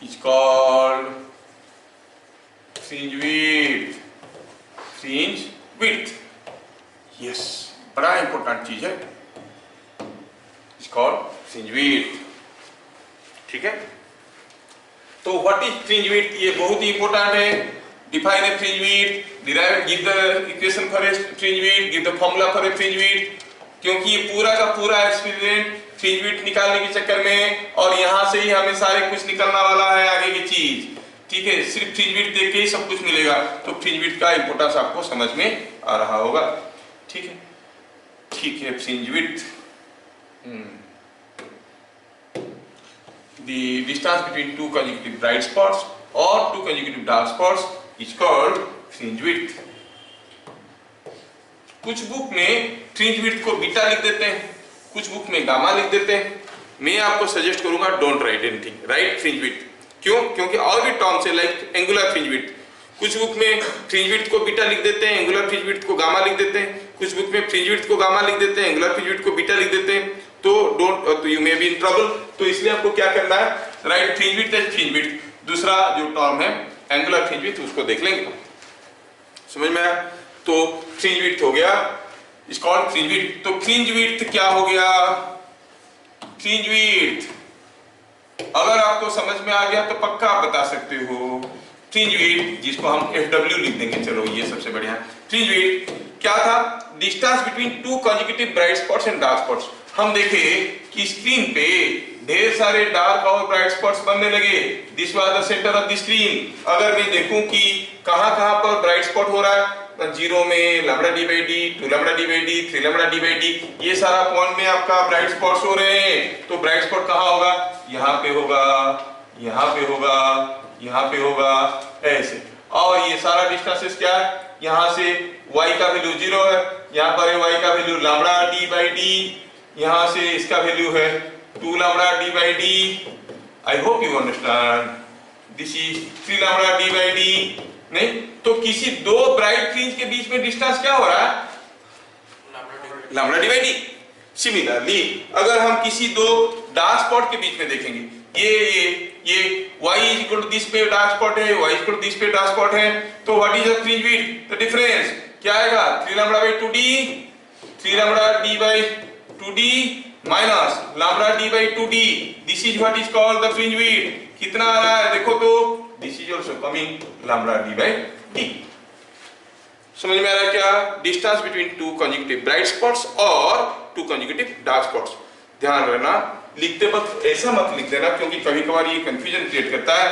is called fringe width. Fringe width, yes, बड़ा important चीज है, is called fringe width. ठीक है, तो what is fringe width, ये बहुत ही important है। Define a fringe width, derive, give the equation for a fringe width, give the formula for a fringe width, क्योंकि ये पूरा का पूरा एक्सपेरिमेंट फ्रिंज विड्थ निकालने के चक्कर में, और यहाँ से ही हमें सारे कुछ निकलना वाला है आगे की चीज। ठीक है, सिर्फ फ्रिंज विड्थ देख के ही सब कुछ मिलेगा, तो फ्रिंज विड्थ का इंपॉर्टेंस आपको समझ में आ रहा होगा। ठीक है, ठीक है, fringe width, the distance between two consecutive bright spots or two consecutive dark spots is called fringe width. कुछ बुक में फ्रिंज विड्थ को बीटा लिख देते हैं, कुछ बुक में गामा लिख देते हैं। मैं आपको सजेस्ट करूंगा don't write anything, right fringe width. क्यों? क्योंकि और भी टर्म्स है लाइक एंगुलर फ्रिंज विड्थ, कुछ बुक में फ्रिंज विड्थ को बीटा लिख देते हैं, एंगुलर फ्रिंज विड्थ को गामा लिख देते हैं, कुछ बुक में फ्रिंज विड्थ को गामा लिख देते हैं, एंगुलर फ्रिंज विड्थ को बीटा लिख देते हैं। तो don't, you may be in trouble. तो इसलिए आपको क्या करना है, right fringe width and fringe width. दूसरा जो टर्म है एंगुलर फ्रिंज विड्थ, उसको देख लेंगे, समझ में आया? तो फ्रिंज विड्थ हो गया, इज कॉल्ड फ्रिंज विड्थ। तो फ्रिंज विड्थ क्या हो गया, फ्रिंज विड्थ अगर आपको समझ में आ गया तो पक्का आप बता सकते हो। फ्रिंज विड्थ, जिसको हम FW लिख देंगे, चलो ये सबसे बढ़िया। फ्रिंज विड्थ क्या था, distance between two consecutive bright spots and dark spots. हम देखे कि स्क्रीन पे ढेर सारे डार्क और ब्राइट स्पॉट्स बनने लगे, this was the centre of the screen. अगर मैं देखूं कि कहां-कहां पर ब्राइट स्पॉट हो रहा है, 0 में lambda D by D, 2 lambda D by D, 3 lambda D by D, ये सारा पॉइंट में आपका ब्राइट स्पॉट्स हो रहे हैं। तो ब्राइट स्पॉट कहां होगा, यहां पे होगा, यहां पे होगा, यहां पे होगा, ऐसे। और ये सारा डिस्टेंस क्या है, यहां से y का वैल्यू 0 है, यहां पर y का value lambda D by D, यहां से इसका वैल्यू है 2 lambda D by D. I hope you understand, this is 3 lambda D by D. नहीं तो किसी दो ब्राइट फ्रिंज के बीच में डिस्टेंस क्या हो रहा है, lambda D by D. Similarly अगर हम किसी दो डार्क स्पॉट के बीच में देखेंगे, ये y is equal to this पे डार्क स्पॉट है, y is equal to this पे डार्क स्पॉट है, तो what is the fringe width, the difference क्या आएगा, 3 lambda by 2d, 3 lambda d by 2d minus lambda d by 2d, this is what is called the fringe width. कितना आ रहा है देखो तो, this is also coming lambda d by d। समझ में आ रहा है क्या, distance between two consecutive bright spots और टू कंसेक्यूटिव डार्क स्पॉट्स। ध्यान रखना, लिखते वक्त ऐसा मत लिख देना, क्योंकि कभी कभार ये कंफ्यूजन क्रिएट करता है।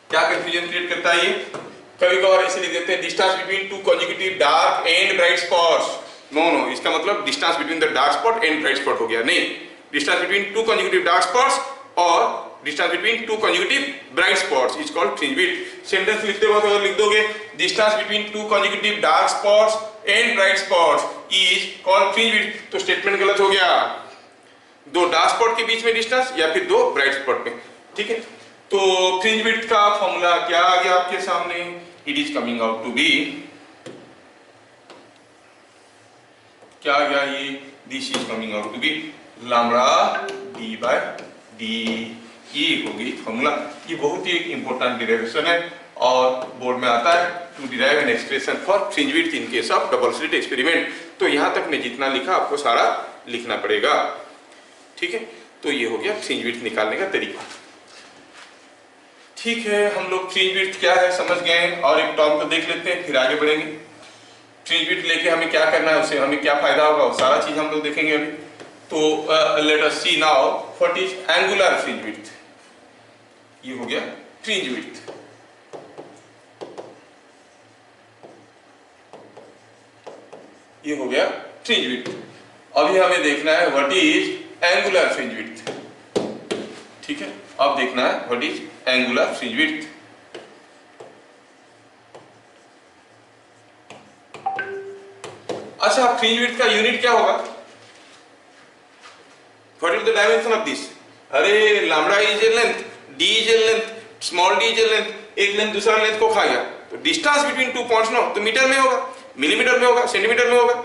क्या कंफ्यूजन क्रिएट करता है ये, कभी कभार ऐसे लिख देते हैं distance between two consecutive dark and bright spots. No, इसका मतलब distance between the dark spot and bright spot हो गया, नहीं, distance between two consecutive dark spots और distance between two consecutive bright spots is called fringe width. Sentence लिखते वक्त अगर लिख दोगे distance between two consecutive dark spots and bright spots is called fringe width, तो स्टेटमेंट गलत हो गया। दो डार्क स्पॉट के बीच में डिस्टेंस या फिर दो ब्राइट स्पॉट में। ठीक है, तो फ्रिंज विड्थ का फॉर्मूला क्या आ गया आपके सामने, it is coming out to be, क्या आ गया ये, this is coming out to be lambda D by D. ये होगी फॉर्मूला। ये बहुत ही इंपॉर्टेंट डेरिवेशन है और बोर्ड में आता है, to derive an expression for fringe width in case of double slit experiment. तो यहां तक मैं जितना लिखा आपको सारा लिखना पड़ेगा। ठीक है, तो ये हो गया फ्रिंज विड्थ निकालने का तरीका। ठीक है, हम लोग फ्रिंज विड्थ क्या है समझ गए, और एक टर्म को देख लेते हैं, फिर आगे बढ़ेंगे। फ्रिंज विड्थ लेके हमें क्या करना है, उससे हमें क्या फायदा होगा, वो सारा चीज हम लोग देखेंगे अभी। तो let us see now what is angular fringe width. ये हो गया फ्रिंज विड्थ। ये हो गया फ्रिंज विड्थ। अभी हमें देखना है what is angular fringe width. ठीक है, अब देखना है what is angular fringe width. अच्छा, फ्रिंज विड्थ का यूनिट क्या होगा? What is the dimension of this? अरे lambda is a length, D is a length, small d is a length, एक लेंथ दूसरा लेंथ को खा गया, तो distance between two points no तो मीटर में होगा, मिलीमीटर में होगा, सेंटीमीटर में होगा,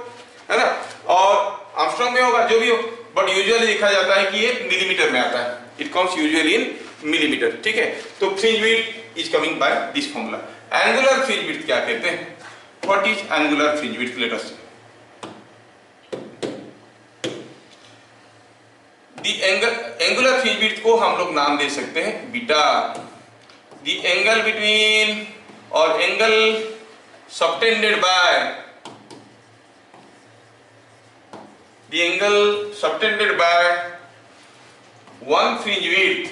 है ना, और आर्मस्ट्रांग में होगा, जो भी हो, बट यूजुअली देखा जाता है कि ये मिलीमीटर में आता है, it comes usually in millimetre, ठीक है। तो fringe width is coming by this formula. Angular fringe width क्या कहते हैं? What is angular fringe width? Let us see. The angular fringe width को हम लोग नाम दे सकते हैं बीटा। दी एंगल बिटवीन और angle subtended by, the angle subtended by one fringe width,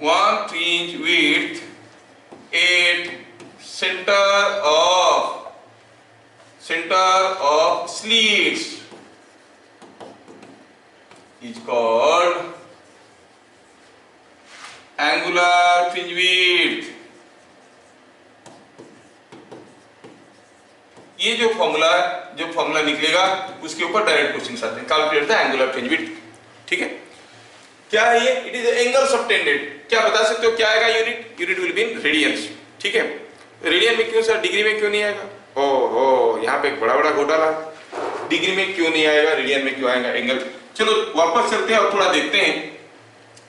one fringe width at center of slits is called angular fringe width। ये जो फॉर्मूला निकलेगा उसके ऊपर डायरेक्ट क्वेश्चन आते हैं। Calculate the angular fringe width, ठीक है। क्या है ये? It is angle subtended. क्या बता सकते हो क्या आएगा unit? Unit will be in radiance, ठीक है। रेडियन में क्यों सर, डिग्री में क्यों नहीं आएगा? ओहो, यहाँ पे एक बड़ा घोटाला। डिग्री में क्यों नहीं आएगा, रेडियन में क्यों आएगा एंगल? चलो वापस चलते हैं और थोड़ा देखते हैं।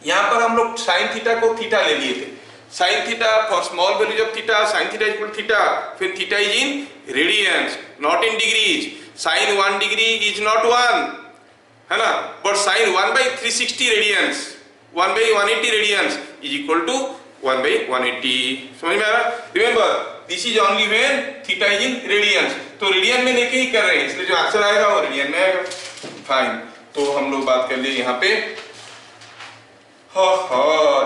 यहाँ पर हम लोग साइन थीटा को थीटा ले लिए थे। Sine theta for small values of theta, sine theta equal theta, फिर theta is in radians, not in degrees. Sine 1 degree is not 1, है ना, but sine 1/360 radians, 1/180 radians is equal to 1/180। समझ में आ रहा? Remember this is only when theta is in radians. तो radian में लेके ही कर रहे हैं, इसलिए जो आंसर आएगा वो रेडियन में आएगा। फाइन, तो हम लोग बात कर लिए यहाँ पे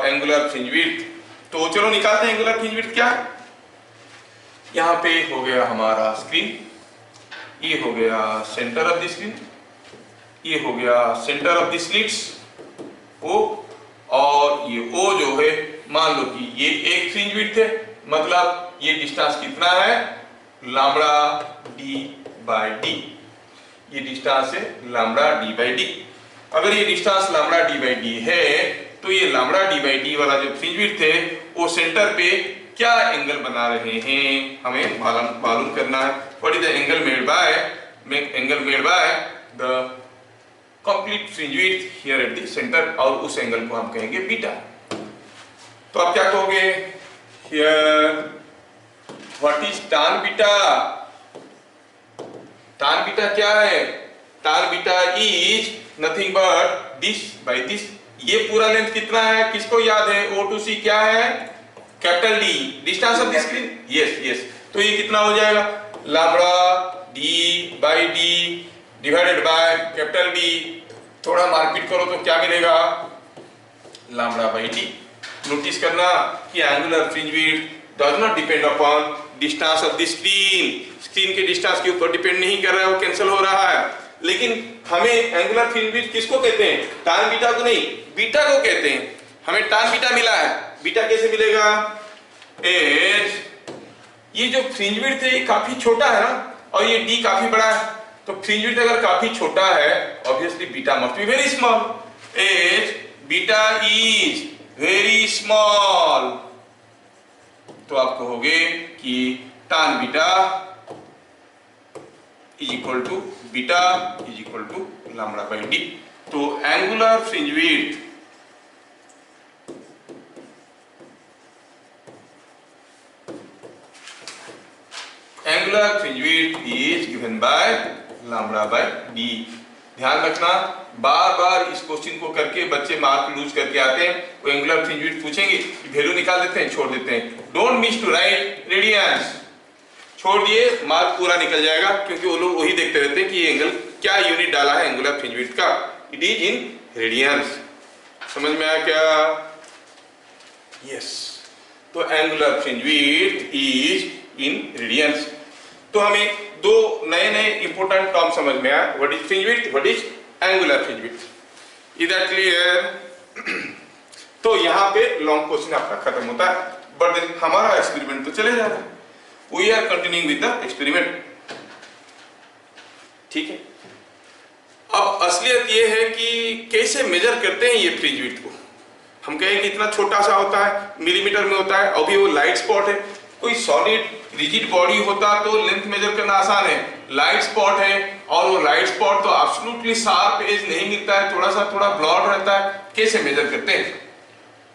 एंगुलर फ्रिंज विड्थ। तो चलो निकालते हैं एंगुलर फ्रिंज विड्थ क्या है। यहाँ पे हो गया हमारा स्क्रीन, ये हो गया सेंटर ऑफ द स्क्रीन, ये हो गया सेंटर ऑफ द स्लिट्स ओ, और ये ओ जो है मान लो कि ये एक फ्रिंज विड्थ है, मतलब ये डिस्टेंस कितना है? Lambda D by D. ये डिस्टेंस है लैम्बडा डी बाय डी। अगर ये distance lambda D by D है तो ये लैम्बडा डी बाई डी वाला जो फ्रिंज विड्थ है वो सेंटर पे क्या एंगल बना रहे हैं हमें मालूम करना है। What is the angle made by the complete fringe width here eight the centre, और उस एंगल को हम कहेंगे बीटा। तो आप क्या कहोगे here? What is tan beta? tan beta क्या है? tan beta is nothing but this by this. ये पूरा लेंथ कितना है, किसको याद है? O to C क्या है? Capital D, distance of the screen. Yes, तो ये कितना हो जाएगा? Lambda D by D divided by capital D. थोड़ा मार्कआउट करो तो क्या मिलेगा? Lambda by D. नोटिस करना कि angular fringe width does not depend upon distance of the screen के डिस्टेंस के ऊपर डिपेंड नहीं कर रहा है, वो कैंसिल हो रहा है। लेकिन हमें एंगुलर फ्रिंज विड्थ किसको कहते हैं? tan बीटा को नहीं, बीटा को कहते हैं। हमें tan बीटा मिला है, बीटा कैसे मिलेगा? ये जो फ्रिंज विड्थ है ये काफी छोटा है ना, और ये d काफी बड़ा है, तो फ्रिंज विड्थ अगर काफी छोटा है obviously beta must be very small. Beta is very small, तो आप कहोगे कि tan beta is equal to beta is equal to lambda by d. तो angular fringe width is given by lambda by d. ध्यान रखना, बार बार इस question को करके बच्चे मार्क लूज करके आते हैं। वो एंगुलर फ्रिंज विड्थ पूछेंगे, वैल्यू निकाल देते हैं, छोड़ देते हैं। Don't miss to write radians, छोड़ दिए मार्क पूरा निकल जाएगा, क्योंकि वो लोग वही देखते रहते हैं कि ये एंगल क्या यूनिट डाला है एंगुलर फ्रिंज विड्थ का। It is in radiance. समझ में आया क्या? यस, तो angular fringe width is in radians. तो हमें दो नए इंपोर्टेंट टर्म समझ में आया। What is fringe width, what is angular fringe width. Is that clear? तो यहाँ पे लॉन्ग क्वेश्चन आपका खत्म होता है। बट देन हमारा एक्सपेरिमेंट तो चले जा रहा है, we are continuing with the experiment. ठीक है, अब असलियत ये है कि कैसे मेजर करते हैं ये फ्रिंज विड्थ को। हम कहें कि इतना छोटा सा होता है, मिलीमीटर में होता है, अभी वो लाइट स्पॉट है। कोई सॉलिड रिजिड बॉडी होता तो लेंथ मेजर करना आसान है, लाइट स्पॉट है और वो लाइट स्पॉट तो एब्सोल्युटली शार्प एज नहीं मिलता है, थोड़ा ब्लॉड रहता है। कैसे मेजर करते हैं,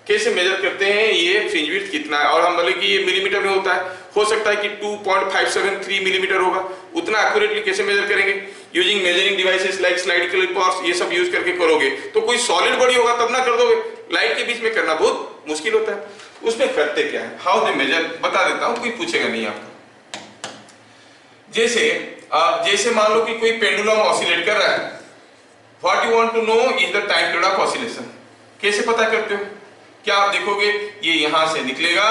कैसे मेजर करते हैं ये फ्रिंज विड्थ कितना है, और हम बोले कि ये मिलीमीटर में होता है, हो सकता है कि 2.573 मिलीमीटर होगा, उतना एक्यूरेटली कैसे मेजर करेंगे? Using measuring devices like slide Clippers, ये सब यूज करके करोगे तो कोई सॉलिड बॉडी होगा तब ना कर दोगे, लाइट के बीच में करना बहुत मुश्किल होता है। उसमें करते क्या है, हाउ दे मेजर, बता देता हूं, कोई पूछेगा नहीं आपको। जैसे मान लो कि कोई पेंडुलम ऑसिलेट कर रहा है, what you want to know is the time period of oscillation. कैसे पता करते हो? क्या आप देखोगे ये यहां से निकलेगा,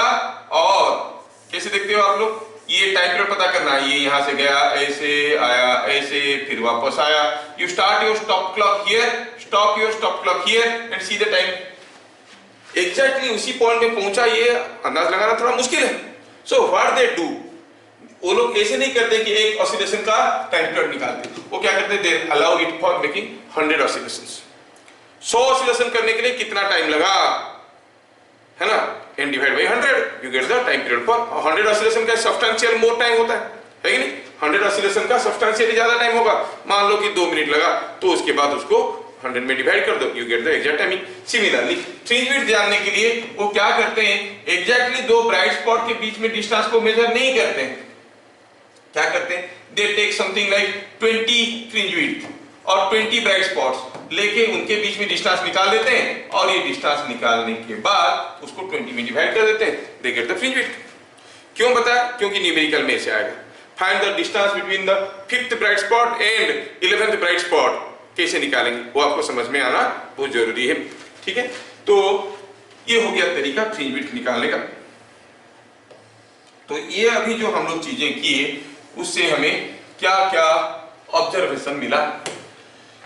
और कैसे देखते हो आप लोग, ये टाइम पीरियड पता करना है, ये यहां से गया, ऐसे आया, ऐसे फिर वापस आया। You start your stop clock here, stop your stop clock here and see the time. Exactly उसी पॉइंट में पहुंचा, ये अंदाज लगाना थोड़ा मुश्किल है। सो व्हाट दे डू, वो लोग ऐसे नहीं करते कि एक ऑसिलेशन का टाइम पीरियड निकालते, वो क्या करते, they allow it for making 100 oscillations. 100 oscillation करने के लिए कितना टाइम लगा, है ना, n divide by 100, you get the time period for 100 oscillation का सब्सटेंशियल मोर टाइम होता है कि नहीं? 100 ऑसिलेशन का सब्सटेंशियली ज्यादा टाइम होगा। मान लो कि 2 मिनट लगा, तो उसके बाद उसको 100 में डिवाइड कर दो, you get the exact timing. Similarly fringe width जानने के लिए वो क्या करते हैं, एग्जैक्टली दो ब्राइट स्पॉट के बीच में डिस्टेंस को मेजर नहीं करते हैं, क्या करते हैं, they take something like 20 fringe width और 20 ब्राइट स्पॉट्स लेके उनके बीच में डिस्टेंस निकाल देते हैं, और ये डिस्टेंस निकालने के बाद उसको 20 में डिवाइड कर देते हैं, they get the fringe width. क्यों बताया? क्योंकि न्यूमेरिकल में से आएगा। Find the distance between the 5th bright spot and 11th bright spot, कैसे निकालेंगे वो आपको समझ में आना बहुत जरूरी है। ठीक है, तो ये हो गया तरीका फ्रिंज विड्थ निकालने का। तो ये अभी जो हम लोग चीजें किए उससे हमें क्या क्या ऑब्जर्वेशन मिला।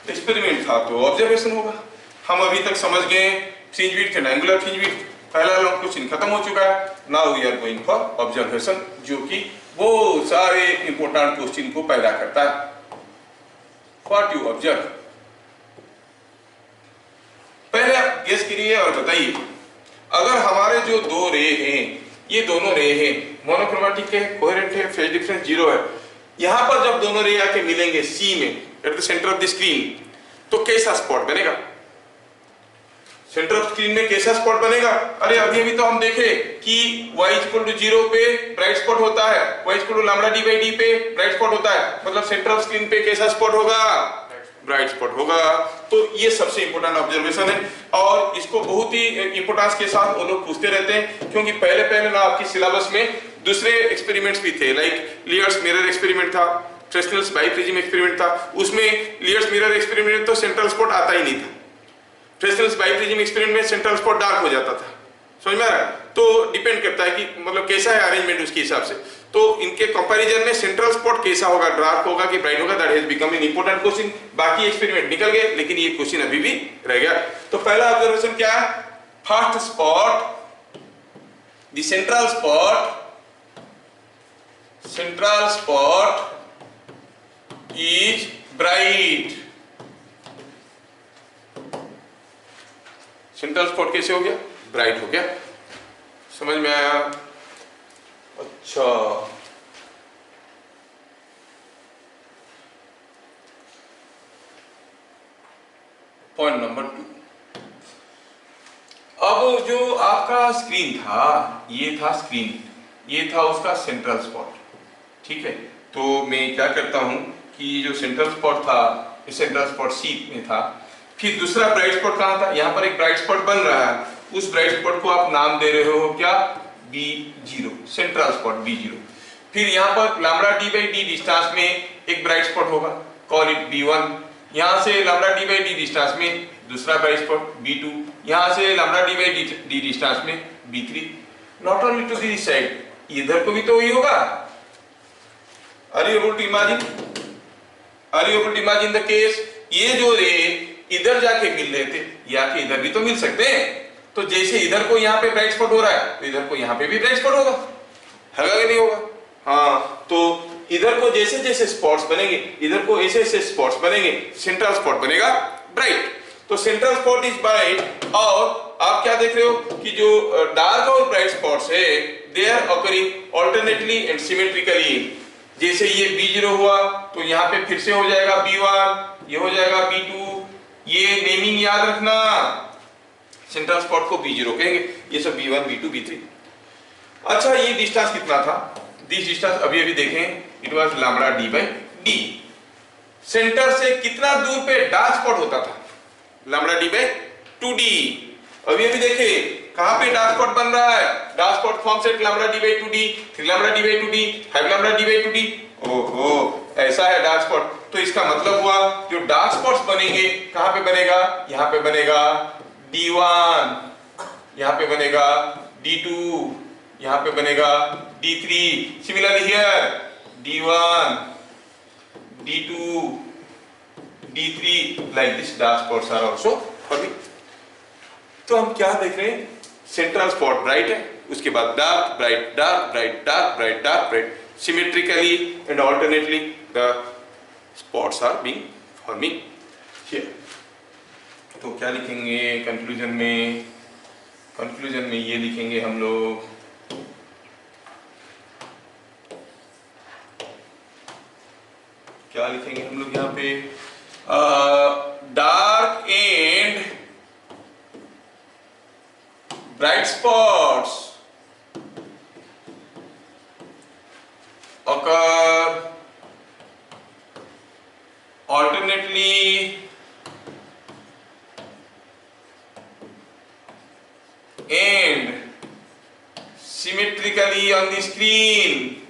एक्सपेरिमेंट था तो ऑब्जर्वेशन होगा। हम अभी तक समझ गए fringe width and angular fringe width, पहला लॉन्ग क्वेश्चन खत्म हो चुका है। Now we are going for observation, जो कि वो सारे इंपोर्टेंट क्वेश्चन को पैदा करता है। व्हाट यू ऑब्जर्व, पहले आप गेस करिए और बताइए, अगर हमारे जो दो रे हैं, ये दोनों रे हैं, मोनोक्रोमेटिक है, कोहेरेंट है, फेज डिफरेंस 0 है, यहां पर जब दोनों रे आके मिलेंगे सी में eight the centre of the screen, तो कैसा स्पॉट बनेगा? सेंटर ऑफ स्क्रीन में कैसा स्पॉट बनेगा? अरे अभी तो हम देखे कि y=0 पे ब्राइट स्पॉट होता है, y=λd/d पे ब्राइट स्पॉट होता है, मतलब सेंटर ऑफ स्क्रीन पे कैसा स्पॉट होगा? ब्राइट स्पॉट होगा। तो ये सबसे इंपॉर्टेंट ऑब्जर्वेशन है, और इसको बहुत ही इंपॉर्टेंस के साथ वो लोग पूछते रहते हैं, क्योंकि पहले ना आपकी सिलेबस में दूसरे एक्सपेरिमेंट्स भी थे, लाइक लियर्स मिरर एक्सपेरिमेंट था, फ्रेस्नेल्स बाइप्रिज्म एक्सपेरिमेंट था, उसमें लियर्स मिरर एक्सपेरिमेंट तो सेंट्रल स्पॉट आता ही नहीं था, फ्रेस्नेल्स बाइप्रिज्म एक्सपेरिमेंट में सेंट्रल स्पॉट डार्क हो जाता था। समझ में आ रहा है? तो डिपेंड करता है कि मतलब कैसा है अरेंजमेंट उसके हिसाब से। तो इनके कंपैरिजन में सेंट्रल स्पॉट कैसा होगा, डार्क होगा कि ब्राइट होगा, that has become an important question. बाकी एक्सपेरिमेंट निकल गए, लेकिन ये क्वेश्चन अभी भी रह गया। तो पहला ऑब्जर्वेशन क्या है, first spot, the central spot is bright. Central spot कैसे हो गया? ब्राइट हो गया। समझ में आया? अच्छा, पॉइंट नंबर 2, अब जो आपका स्क्रीन था, ये था स्क्रीन, ये था उसका सेंट्रल स्पॉट। ठीक है, तो मैं क्या करता हूं कि जो सेंट्रल स्पॉट था, सेंट्रल स्पॉट सी में था, फिर दूसरा ब्राइट स्पॉट कहां था? यहां पर एक ब्राइट स्पॉट बन रहा है, उस ब्राइट स्पॉट को आप नाम दे रहे हो क्या? B0, central spot B0। फिर यहाँ पर λd/d डिस्टेंस में एक ब्राइट स्पॉट होगा, कॉल इट B1। यहाँ से λd/d डिस्टेंस में दूसरा ब्राइट स्पॉट B2, यहाँ से λd/d डिस्टेंस में B3। Not only to this side, इधर को भी तो वही होगा। Are you able to imagine the case, ये जो रे इधर जाके मिल रहे थे, या कि इधर भी तो मिल सकते हैं। तो जैसे इधर को यहाँ पे ब्राइट स्पॉट हो रहा है तो इधर को यहाँ पे भी ब्राइट स्पॉट होगा कि नहीं होगा? हाँ, तो इधर को जैसे जैसे स्पॉट्स बनेंगे, इधर को ऐसे ऐसे स्पॉट्स बनेंगे, सेंट्रल स्पॉट बनेगा ब्राइट। तो सेंट्रल स्पॉट इज ब्राइट, और आप क्या देख रहे हो कि जो डार्क और ब्राइट स्पॉट्स है they are occurring alternately and symmetrically. जैसे ये B0 हुआ तो यहाँ पे फिर से हो जाएगा B1, ये हो जाएगा B2, ये नेमिंग याद रखना, सेंट्रल स्पॉट को B0 कहेंगे, ये सब B1, B2, B3। अच्छा, ये डिस्टेंस कितना था? दिस डिस्टेंस अभी अभी देखें, it was lambda d by d। Centre से कितना दूर पे डार्क स्पॉट होता था? Lambda d by 2d। अभी अभी देखें कहां पे डार्क स्पॉट बन रहा है? Dark spot form set lambda d by 2d, 3 lambda d by 2d, 5 lambda d by 2d। ओहो, ऐसा है डार्क स्पॉट। तो इसका मतलब हुआ जो डार्क स्पॉट्स बनेंगे कहां पे बनेगा? यहां पे बनेगा d1, यहां पे बनेगा d2, यहां पे बनेगा d3। Similarly here d1, d2, d3, like this dark spots are also forming. तो हम क्या देख रहे हैं? सेंट्रल स्पॉट ब्राइट है, उसके बाद dark bright dark bright dark bright dark bright, symmetrically and alternately the spots are being forming here. तो क्या लिखेंगे कंक्लूजन में? कंक्लूजन में ये लिखेंगे हम लोग, क्या लिखेंगे हम लोग यहाँ पे? Dark and bright spots occur alternately and symmetrically on the screen.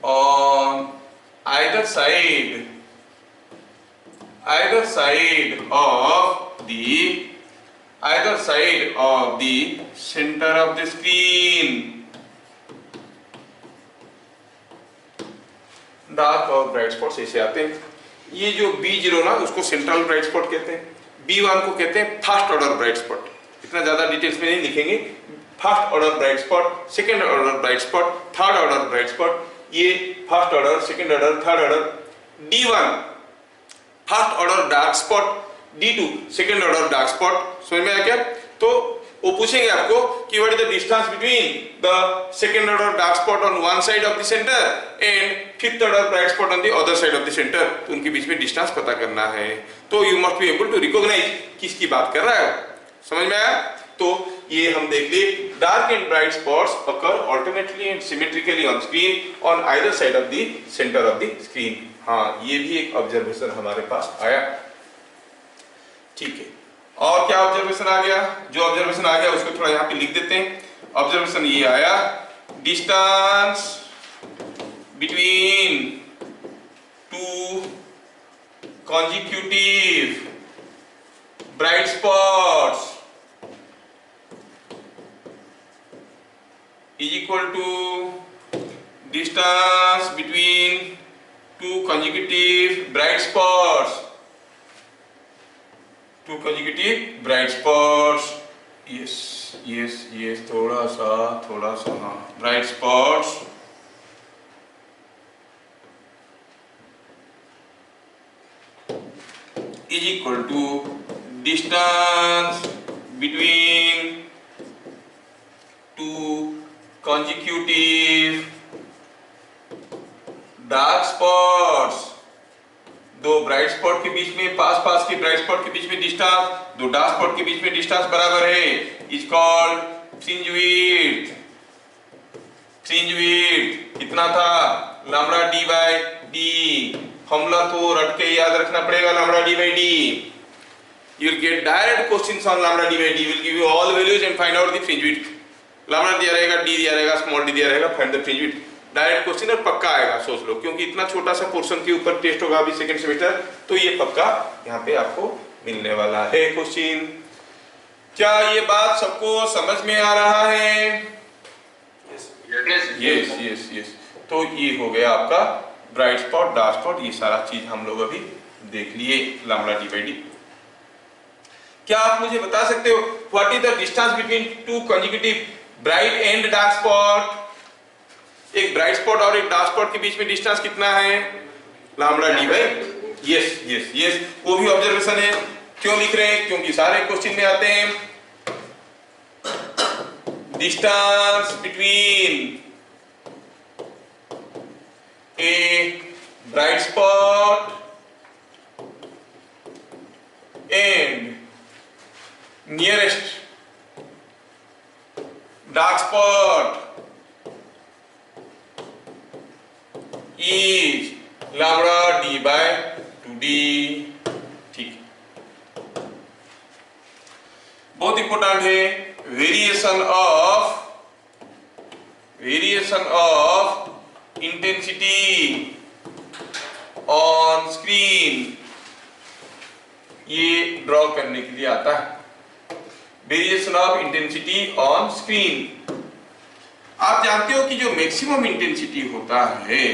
On either side of the center of the screen. Dark और ब्राइट स्पॉट्स ऐसे आते हैं। ये जो B0 ना, उसको सेंट्रल ब्राइट स्पॉट कहते हैं, B1 को कहते हैं फर्स्ट ऑर्डर ब्राइट स्पॉट। इतना ज्यादा डिटेल्स में नहीं लिखेंगे। First order bright spot, second order bright spot, third order bright spot, ये first order, second order, third order. D1 first order dark spot, D2 second order dark spot. समझ में आया क्या? तो वो पूछेंगे आपको कि what is the distance between the second order dark spot on one side of the centre and fifth order bright spot on the other side of the centre. तो उनके बीच में डिस्टेंस पता करना है। तो you must be able to recognise किसकी बात कर रहा है। समझ में आया? तो ये हम देख लिए, dark and bright spots occur alternately and symmetrically on screen on either side of the center of the screen। हाँ, ये भी एक ऑब्जर्वेशन हमारे पास आया। ठीक है, और क्या ऑब्जर्वेशन आ गया? जो ऑब्जर्वेशन आ गया उसको थोड़ा यहाँ पे लिख देते हैं। ऑब्जर्वेशन ये आया, distance between to consecutive bright spots is equal to distance between two consecutive bright spots. Two consecutive bright spots. Yes, yes, yes. थोड़ा सा हाँ. Bright spots is equal to distance between two consecutive dark spots. दो bright spot के बीच में, पास के bright spot के बीच में distance, दो डार्क स्पॉट के बीच में डिस्टेंस बराबर है, is called fringe width. Fringe width कितना था? Lambda D by D. Formula तो रट के याद रखना पड़ेगा, lambda D by D. You will get direct questions on lambda d by d, will give you all values and find out the fringe width। Lambda दिया रहेगा, D दिया रहेगा, स्मॉल डी दिया रहेगा, find the fringe width. Direct question और पक्का आएगा, सोच लो, क्योंकि इतना छोटा सा पोर्शन के ऊपर टेस्ट होगा अभी सेकंड सेमेस्टर, तो ये पक्का यहाँ पे आपको मिलने वाला है क्वेश्चन। क्या ये बात सबको समझ में आ रहा है? यस। तो ये हो गया आपका ब्राइट स्पॉट, डार्क स्पॉट, ये सारा चीज हम लोग अभी देख लिए लैम्बडा डी बाई डी। क्या आप मुझे बता सकते हो what is the distance between two consecutive bright and dark spot? एक ब्राइट स्पॉट और एक डार्क स्पॉट के बीच में डिस्टेंस कितना है? Lambda D by, yes yes yes, वो भी ऑब्जर्वेशन है। क्यों लिख रहे हैं? क्योंकि सारे क्वेश्चन में आते हैं distance between A bright spot and nearest dark spot is lambda d by 2d। ठीक, बहुत इंपॉर्टेंट है। Variation of intensity on screen, ये ड्रॉ करने के लिए आता है। Variation of intensity on screen. आप जानते हो कि जो मैक्सिमम इंटेंसिटी होता है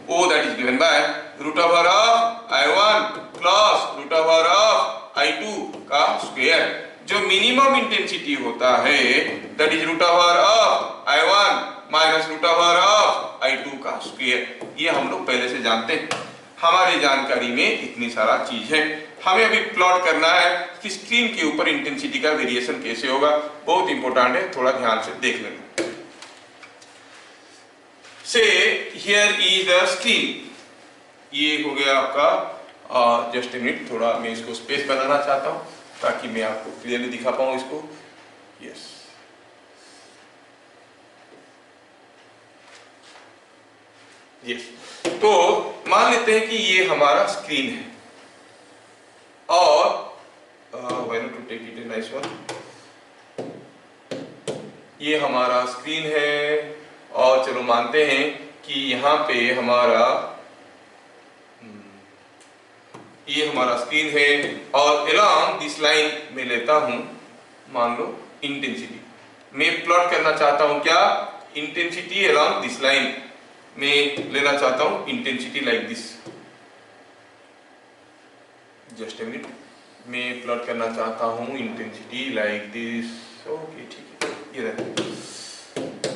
वो that is given by root over of I1 plus root over of I2 का स्क्वायर। जो मिनिमम इंटेंसिटी होता है that is root over of I1 minus root over of I2 का स्क्वायर। ये हम लोग पहले से जानते हैं, हमारी जानकारी में इतनी सारा चीज है। हमें अभी प्लॉट करना है कि स्क्रीन के ऊपर इंटेंसिटी का वेरिएशन कैसे होगा। बहुत इंपॉर्टेंट है, थोड़ा ध्यान से देख लेना। से हियर इज द स्क्रीन, ये हो गया आपका। जस्ट ए मिनट, थोड़ा मैं इसको स्पेस बनाना चाहता हूं ताकि मैं आपको क्लियरली दिखा पाऊं इसको। Yes, yes. तो मान लेते हैं कि ये हमारा स्क्रीन है और why not to take it a nice one, ये हमारा स्क्रीन है और चलो मानते हैं कि यहाँ पे हमारा ये हमारा स्क्रीन है और along दिस लाइन में लेता हूं मान लो इंटेंसिटी। मैं प्लॉट करना चाहता हूं क्या? इंटेंसिटी along दिस लाइन में लेना चाहता हूं intensity like this. Just a minute, मैं प्लॉट करना चाहता हूं इंटेंसिटी लाइक दिस। ओके, ठीक है, इधर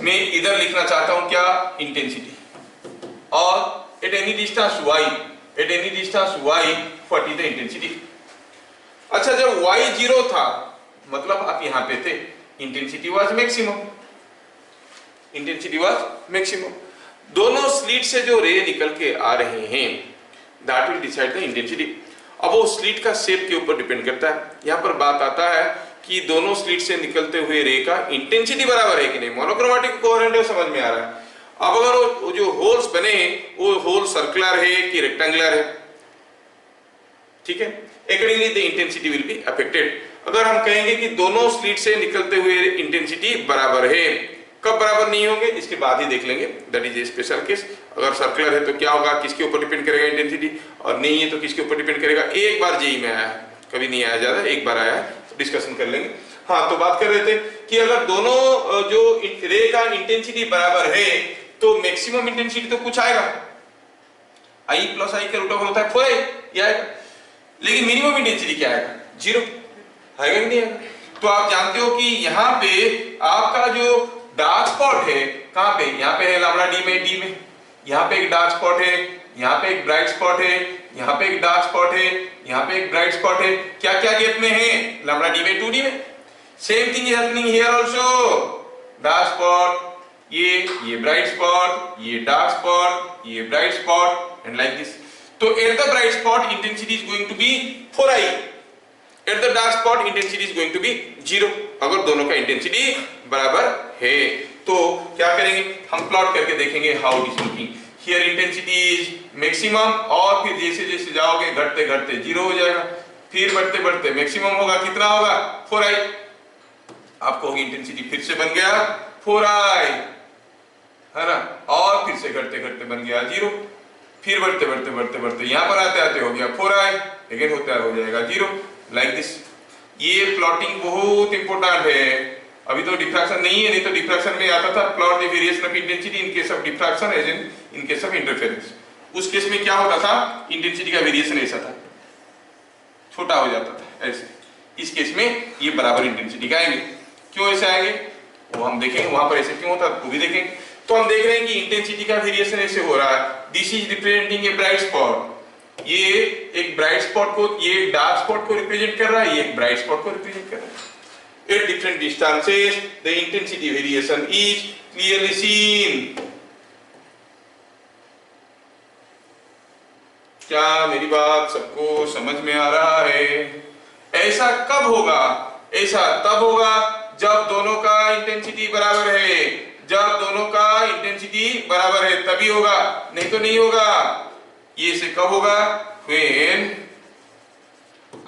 मैं इधर लिखना चाहता हूं क्या? इंटेंसिटी। और eight any distance y, eight any distance y what is the intensity. अच्छा, जब y 0 था मतलब आप यहां पे थे, intensity was maximum, intensity was maximum. दोनों स्लिट से जो रे निकल के आ रहे हैं that will decide the intensity. अब वो स्लिट का शेप के ऊपर डिपेंड करता है। यहाँ पर बात आता है कि दोनों स्लिट से निकलते हुए रे का इंटेंसिटी बराबर है कि नहीं, मोनोक्रोमेटिक कोहेरेंट है, समझ में आ रहा है। अब अगर वो जो होल्स बने हैं वो होल सर्कुलर है कि रेक्टेंगुलर है, ठीक है, accordingly the intensity will be affected. अगर हम कहेंगे कि दोनों स्लिट से निकलते हुए इंटेंसिटी बराबर है, कब बराबर नहीं होंगे इसके बाद ही देख लेंगे, that is a special case. अगर सर्कुलर है तो क्या होगा, किसके ऊपर डिपेंड करेगा इंटेंसिटी, और नहीं है तो किसके ऊपर डिपेंड करेगा। एक बार जेई में आया, कभी नहीं आया ज्यादा, एक बार आया, डिस्कशन कर लेंगे। हाँ, तो बात कर रहे थे कि अगर दोनों जो रे का इंटेंसिटी बराबर है तो मैक्सिमम इंटेंसिटी तो कुछ आएगा, आई प्लस आई का रूट ओवर होता है 4i, ये आएगा। लेकिन मिनिमम इंटेंसिटी क्या आएगा? 0 आएगा कि नहीं आएगा? तो आप जानते हो कि यहाँ पे आपका जो डार्क स्पॉट है कहाँ पे? यहाँ पे है लैम्बडा डी में, डी में। यहाँ पे एक डार्क स्पॉट है, यहाँ पे एक ब्राइट स्पॉट है, यहाँ पे एक डार्क स्पॉट है, यहाँ पे एक ब्राइट स्पॉट है। क्या क्या गैप में है? लैम्बडा डी में, 2d में। Same thing is happening here also. Dark spot, ये ब्राइट स्पॉट, ये डार्क स्पॉट, ये bright spot, and like this. तो at the bright spot intensity is going to be 4i, at the dark spot intensity is going to be 0, अगर दोनों का intensity बराबर है। तो क्या करेंगे हम? प्लॉट करके देखेंगे how it is looking. Here intensity is maximum और फिर जैसे जैसे जाओगे घटते घटते 0 हो जाएगा, फिर बढ़ते बढ़ते मैक्सिमम होगा, कितना होगा? 4i। आपको होगी इंटेंसिटी फिर से बन गया 4i, है ना, और फिर से घटते घटते बन गया 0, फिर बढ़ते बढ़ते बढ़ते बढ़ते यहाँ पर आते आते हो गया 4i, अगेन होता है हो जाएगा 0, लाइक दिस। ये प्लॉटिंग बहुत इंपॉर्टेंट है। अभी तो डिफ्रैक्शन नहीं है, नहीं तो डिफ्रैक्शन में आता था plot the variation of intensity in case of diffraction as in case of interference. उस केस में क्या होता था, इंटेंसिटी का वेरिएशन ऐसा था, छोटा हो जाता था ऐसे। इस केस में ये बराबर इंटेंसिटी का आएंगे। क्यों ऐसे आएंगे वो हम देखेंगे, वहां पर ऐसे क्यों होता है वो भी देखेंगे। तो हम देख रहे हैं कि इंटेंसिटी का वेरिएशन ऐसे हो रहा है। This is representing A bright spot, ये एक ब्राइट स्पॉट को, ये डार्क स्पॉट को रिप्रेजेंट कर रहा है, ये एक ब्राइट स्पॉट को रिप्रेजेंट कर रहा है। At different distances, the intensity variation is clearly seen. क्या मेरी बात सबको समझ में आ रहा है? ऐसा कब होगा? ऐसा तब होगा जब दोनों का इंटेंसिटी बराबर है। जब दोनों का इंटेंसिटी बराबर है तभी होगा, नहीं तो नहीं होगा। ये से कब होगा? When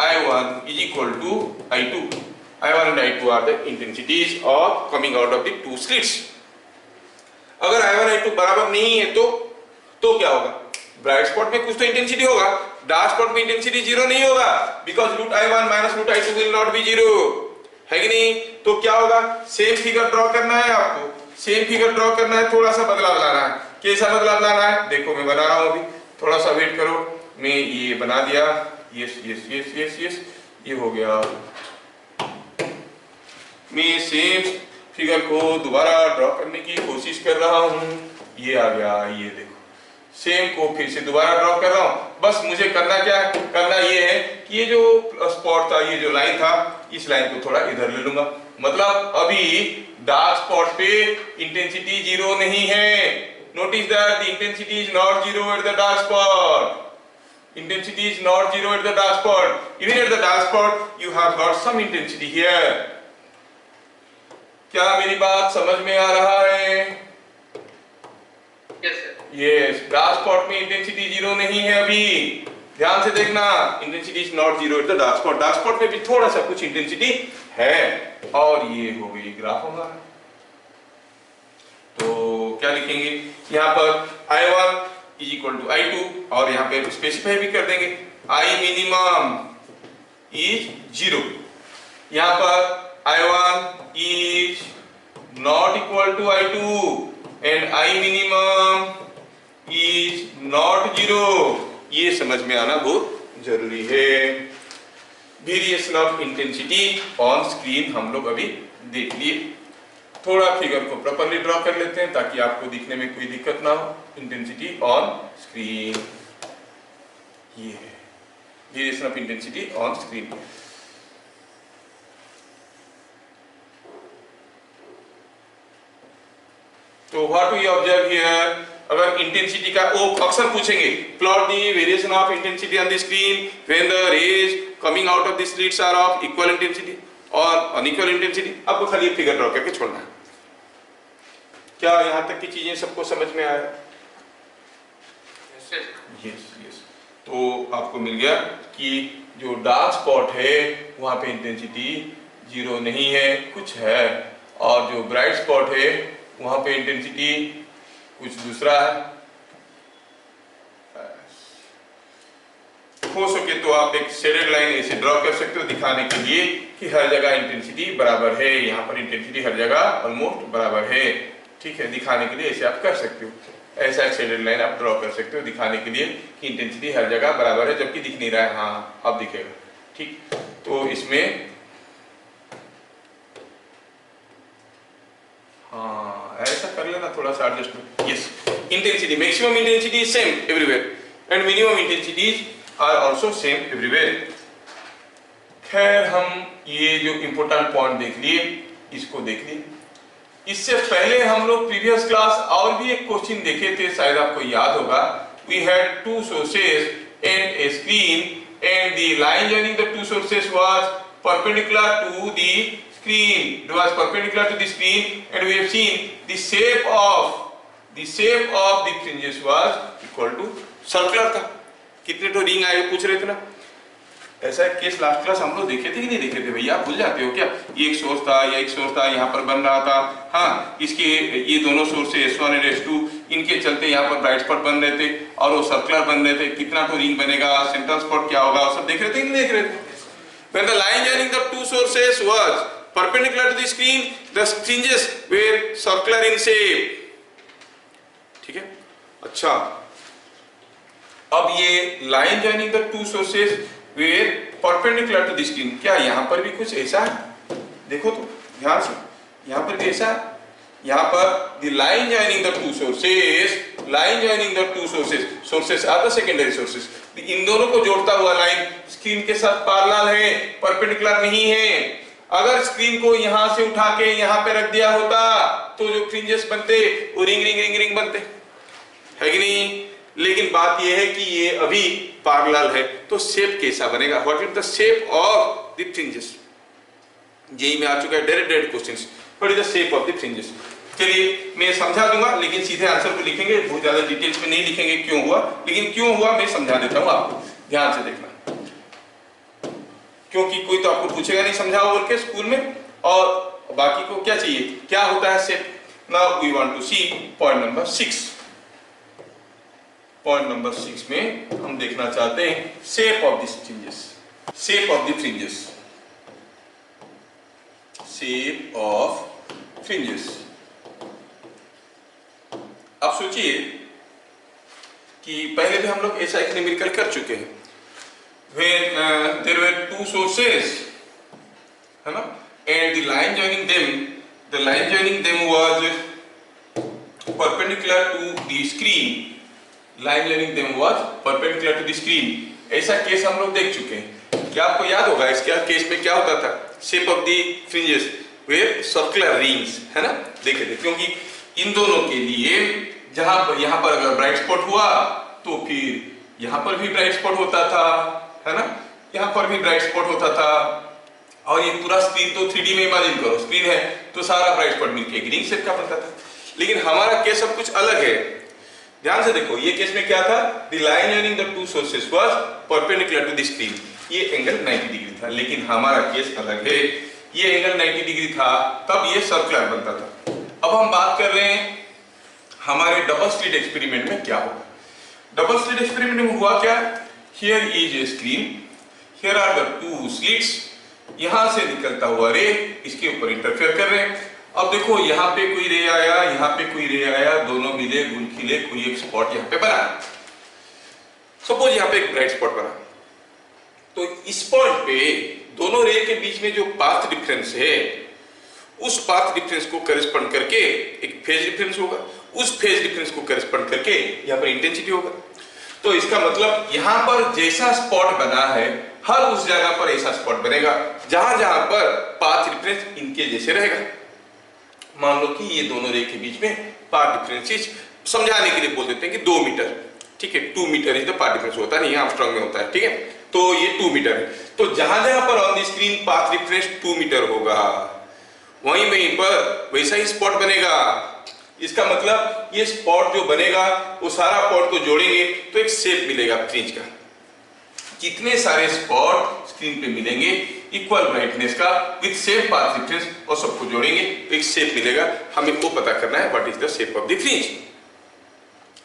I1 is equal to I2. I1 and I2 are the intensities of coming out of the two slits. अगर I1 I2 बराबर नहीं है तो क्या होगा? ब्राइट स्पॉट में कुछ तो इंटेंसिटी होगा, डार्क स्पॉट में इंटेंसिटी जीरो नहीं होगा, because root I1 minus root I2 will not be zero, है कि नहीं? तो क्या होगा? सेम फिगर ड्रॉ करना है आपको, सेम फिगर ड्रॉ करना है, थोड़ा सा बदलाव लाना है। कैसा बदलाव लाना है? देखो मैं बना रहा हूं अभी, थोड़ा सा वेट करो। मैं ये बना दिया, yes yes yes yes yes, ये हो गया। मैं सेम फिगर को दोबारा ड्रॉ करने की कोशिश कर रहा हूं, ये आ गया, ये देखो सेम को फिर से दोबारा ड्रॉ कर रहा हूं। बस मुझे करना क्या है? करना ये है कि ये जो स्पॉट था, ये जो लाइन था, इस लाइन को थोड़ा इधर ले लूंगा। मतलब अभी डार्क स्पॉट पे इंटेंसिटी जीरो नहीं है। Notice that the intensity is not zero eight the dark spot. Intensity is not zero at the dark spot. Even at the dark spot, you have got some intensity here. क्या मेरी बात समझ में आ रहा है? Yes, sir. Yes, dark spot में intensity zero नहीं है अभी। ध्यान से देखना, intensity is not zero eight the dark spot. Dark spot में भी थोड़ा सा कुछ इंटेंसिटी है। और ये हो गई ग्राफ हमारा। तो क्या लिखेंगे यहाँ पर? I1 is equal to I2, और यहाँ पे स्पेसिफाई भी कर देंगे I मिनिमम इज जीरो। यहाँ पर I1 is not equal to I2 and I minimum is not zero. ये समझ में आना बहुत जरूरी है। Variation of intensity on screen हम लोग अभी देख लिए। थोड़ा फिगर को प्रॉपर्ली ड्रॉ कर लेते हैं ताकि आपको दिखने में कोई दिक्कत ना हो। इंटेंसिटी ऑन स्क्रीन, ये है variation of intensity on screen. तो व्हाट वी ऑब्जर्व हियर, अगर इंटेंसिटी का वो अक्सर पूछेंगे, plot the variation of intensity on the screen when the rays coming out of the slits are of equal intensity और unequal intensity. आपको खाली ये फिगर ड्रॉ करके छोड़ना है। क्या यहां तक की चीजें सबको समझ में आया? Yes yes. तो आपको मिल गया कि जो डार्क स्पॉट है वहां पे इंटेंसिटी जीरो नहीं है, कुछ है, और जो ब्राइट स्पॉट है वहां पे इंटेंसिटी कुछ दूसरा है। हो सके तो आप एक शेडेड लाइन ऐसे ड्रॉ कर सकते हो दिखाने के लिए कि हर जगह इंटेंसिटी बराबर है। यहाँ पर इंटेंसिटी हर जगह ऑलमोस्ट बराबर है, ठीक है। दिखाने के लिए ऐसे आप कर सकते हो, ऐसा एक शेडेड लाइन आप ड्रॉ कर सकते हो दिखाने के लिए कि इंटेंसिटी हर जगह बराबर है, जबकि दिख नहीं रहा है। हाँ अब दिखेगा, ठीक। तो इसमें हाँ ऐसा कर लेना, थोड़ा सा adjustment. Yes, intensity maximum intensity is same everywhere and minimum intensities are also same everywhere. खैर हम ये जो इंपॉर्टेंट पॉइंट देख लिए, इसको देख लिए। इससे पहले हम लोग प्रीवियस क्लास और भी एक क्वेश्चन देखे थे, शायद आपको याद होगा। We had two sources and a screen and the line joining the two sources was perpendicular to the screen. It was perpendicular to the screen, and we have seen the shape of the fringes was equal to circular था। कितने तो ring आए पूछ रहे थे ना, ऐसा एक केस लास्ट क्लास हम लोग देखे थे कि नहीं देखे थे भैया? भूल जाते हो क्या? ये एक सोर्स था या एक सोर्स था यहाँ पर बन रहा था। हाँ, इसके ये दोनों सोर्स S1 और S2, इनके चलते यहाँ पर ब्राइट स्पॉट बन रहे थे और वो सर्कुलर बन रहे थे। कितना तो रिंग बनेगा, सेंट्रल स्पॉट क्या होगा, सब देख रहे थे कि नहीं देख रहे थे? When the line joining the two sources was perpendicular to the screen, the fringes were circular in shape। ठीक है, अच्छा अब ये line joining the two sources were perpendicular to the screen, क्या यहाँ पर भी कुछ ऐसा है? देखो तो ध्यान से, यहाँ पर भी ऐसा है। यहाँ पर the line joining the two sources, line joining the two sources, sources are the secondary sources, इन दोनों को जोड़ता हुआ लाइन स्क्रीन के साथ पैरेलल है, परपेंडिकुलर नहीं है। अगर स्क्रीन को यहाँ से उठा के यहाँ पे रख दिया होता तो जो फ्रिंजेस बनते वो रिंग रिंग रिंग रिंग बनते, है कि नहीं? लेकिन बात यह है कि ये अभी पैरेलल है, तो शेप कैसा बनेगा? What is the shape of the fringes? JEE में आ चुका है direct questions, what is the shape of the fringes? चलिए मैं समझा दूंगा, लेकिन सीधे आंसर को लिखेंगे, बहुत ज्यादा डिटेल्स में नहीं लिखेंगे क्यों हुआ, लेकिन क्यों हुआ मैं समझा देता हूं आपको, ध्यान से देखना, क्योंकि कोई तो आपको पूछेगा नहीं समझाओ बोल के स्कूल में, और बाकी को क्या चाहिए, क्या होता है shape. Now we want to see point number 6। Point number 6 में हम देखना चाहते हैं shape of the fringes, shape of the fringes, shape of fringes. आप सोचिए कि पहले भी हम लोग ऐसा एक न्यूमेरिकल कर चुके हैं, when there were two sources, है ना, and the line joining them was perpendicular to the screen, line joining them was perpendicular to the screen। ऐसा केस हम लोग देख चुके हैं। क्या आपको याद होगा इसके केस में क्या होता था? Shape of the fringes were circular rings, है ना, देखे थे, क्योंकि इन दोनों के लिए जहां यहाँ पर अगर ब्राइट स्पॉट हुआ तो फिर यहाँ पर भी ब्राइट स्पॉट होता था, है ना, यहाँ पर भी ब्राइट स्पॉट होता था, और ये पूरा स्क्रीन तो 3D में इमेजिन करो, स्क्रीन है तो सारा ब्राइट स्पॉट मिलके एक रिंग शेप का बनता था। लेकिन हमारा केस अब कुछ अलग है, ध्यान से देखो। ये केस में क्या था? The line joining the two sources was perpendicular to the screen, ये एंगल 90 डिग्री था। लेकिन हमारा केस अलग है, ये एंगल 90 डिग्री था, तब ये सर्कुलर बनता था। अब हम बात कर रहे हैं हमारे डबल स्लिट एक्सपेरिमेंट में क्या होगा। डबल स्लिट एक्सपेरिमेंट में हुआ क्या? Here is a screen, here are the two slits, यहां से निकलता हुआ रे इसके ऊपर इंटरफेयर कर रहे हैं। अब देखो यहाँ पे कोई रे आया, यहाँ पे कोई रे आया, दोनों मिले गुल खिले, कोई एक स्पॉट यहाँ पे बना। सपोज यहाँ पे एक ब्राइट स्पॉट बना, तो इस पॉइंट पे दोनों रे के बीच में जो पाथ डिफरेंस है, उस पाथ डिफरेंस को करेस्पॉन्ड करके एक फेज डिफरेंस होगा, उस फेज डिफरेंस को करेस्पॉन्ड करके यहाँ पर इंटेंसिटी होगा। तो इसका मतलब यहाँ पर जैसा स्पॉट बना है, हर उस जगह पर ऐसा स्पॉट बनेगा जहां जहां पर पाथ डिफरेंस इनके जैसे रहेगा। मान लो कि ये दोनों रे के बीच में पाथ डिफरेंसेस, समझाने के लिए बोल देते हैं कि 2 मीटर, ठीक है, 2 metre is the path difference होता है, यहाँ आर्मस्ट्रांग में होता है, ठीक है, तो ये 2 मीटर है। तो जहां जहां पर on the screen path difference 2 metre होगा, वहीं वहीं पर वैसा ही स्पॉट बनेगा। इसका मतलब ये स्पॉट जो बनेगा वो सारा पॉट को जोड़ेंगे तो एक शेप मिलेगा फ्रिंज का। कितने सारे स्पॉट स्क्रीन पे मिलेंगे इक्वल ब्राइटनेस का विद सेम पाथ डिफरेंस, और सबको जोड़ेंगे तो एक शेप मिलेगा। हमें वो पता करना है what is the shape of the fringe.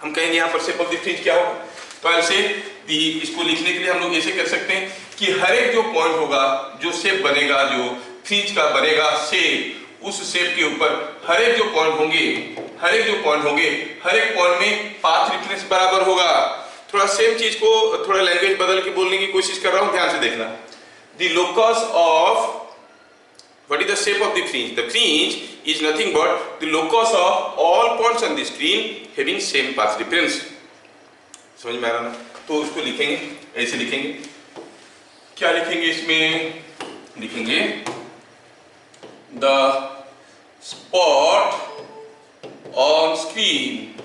हम कहेंगे यहाँ पर शेप ऑफ द फ्रिंज क्या होगा, तो ऐसे इसको लिखने के लिए हम लोग ऐसे कर सकते हैं कि हर एक जो पॉइंट होगा, जो शेप बनेगा, जो फ्रिंज का बनेगा शेप, उस शेप के ऊपर हर एक जो पॉइंट होंगे, हर एक जो पॉइंट होंगे, हर एक पॉइंट में पाथ डिफरेंस बराबर होगा। थोड़ा सेम चीज को थोड़ा लैंग्वेज बदल के बोलने की कोशिश कर रहा हूं, ध्यान से देखना। The locus of what is the shape of the fringe? The fringe is nothing but the locus of all points on the screen having same path difference. समझ में आ रहा ना? तो उसको लिखेंगे, ऐसे लिखेंगे। क्या लिखेंगे इसमें? लिखेंगे the spot on screen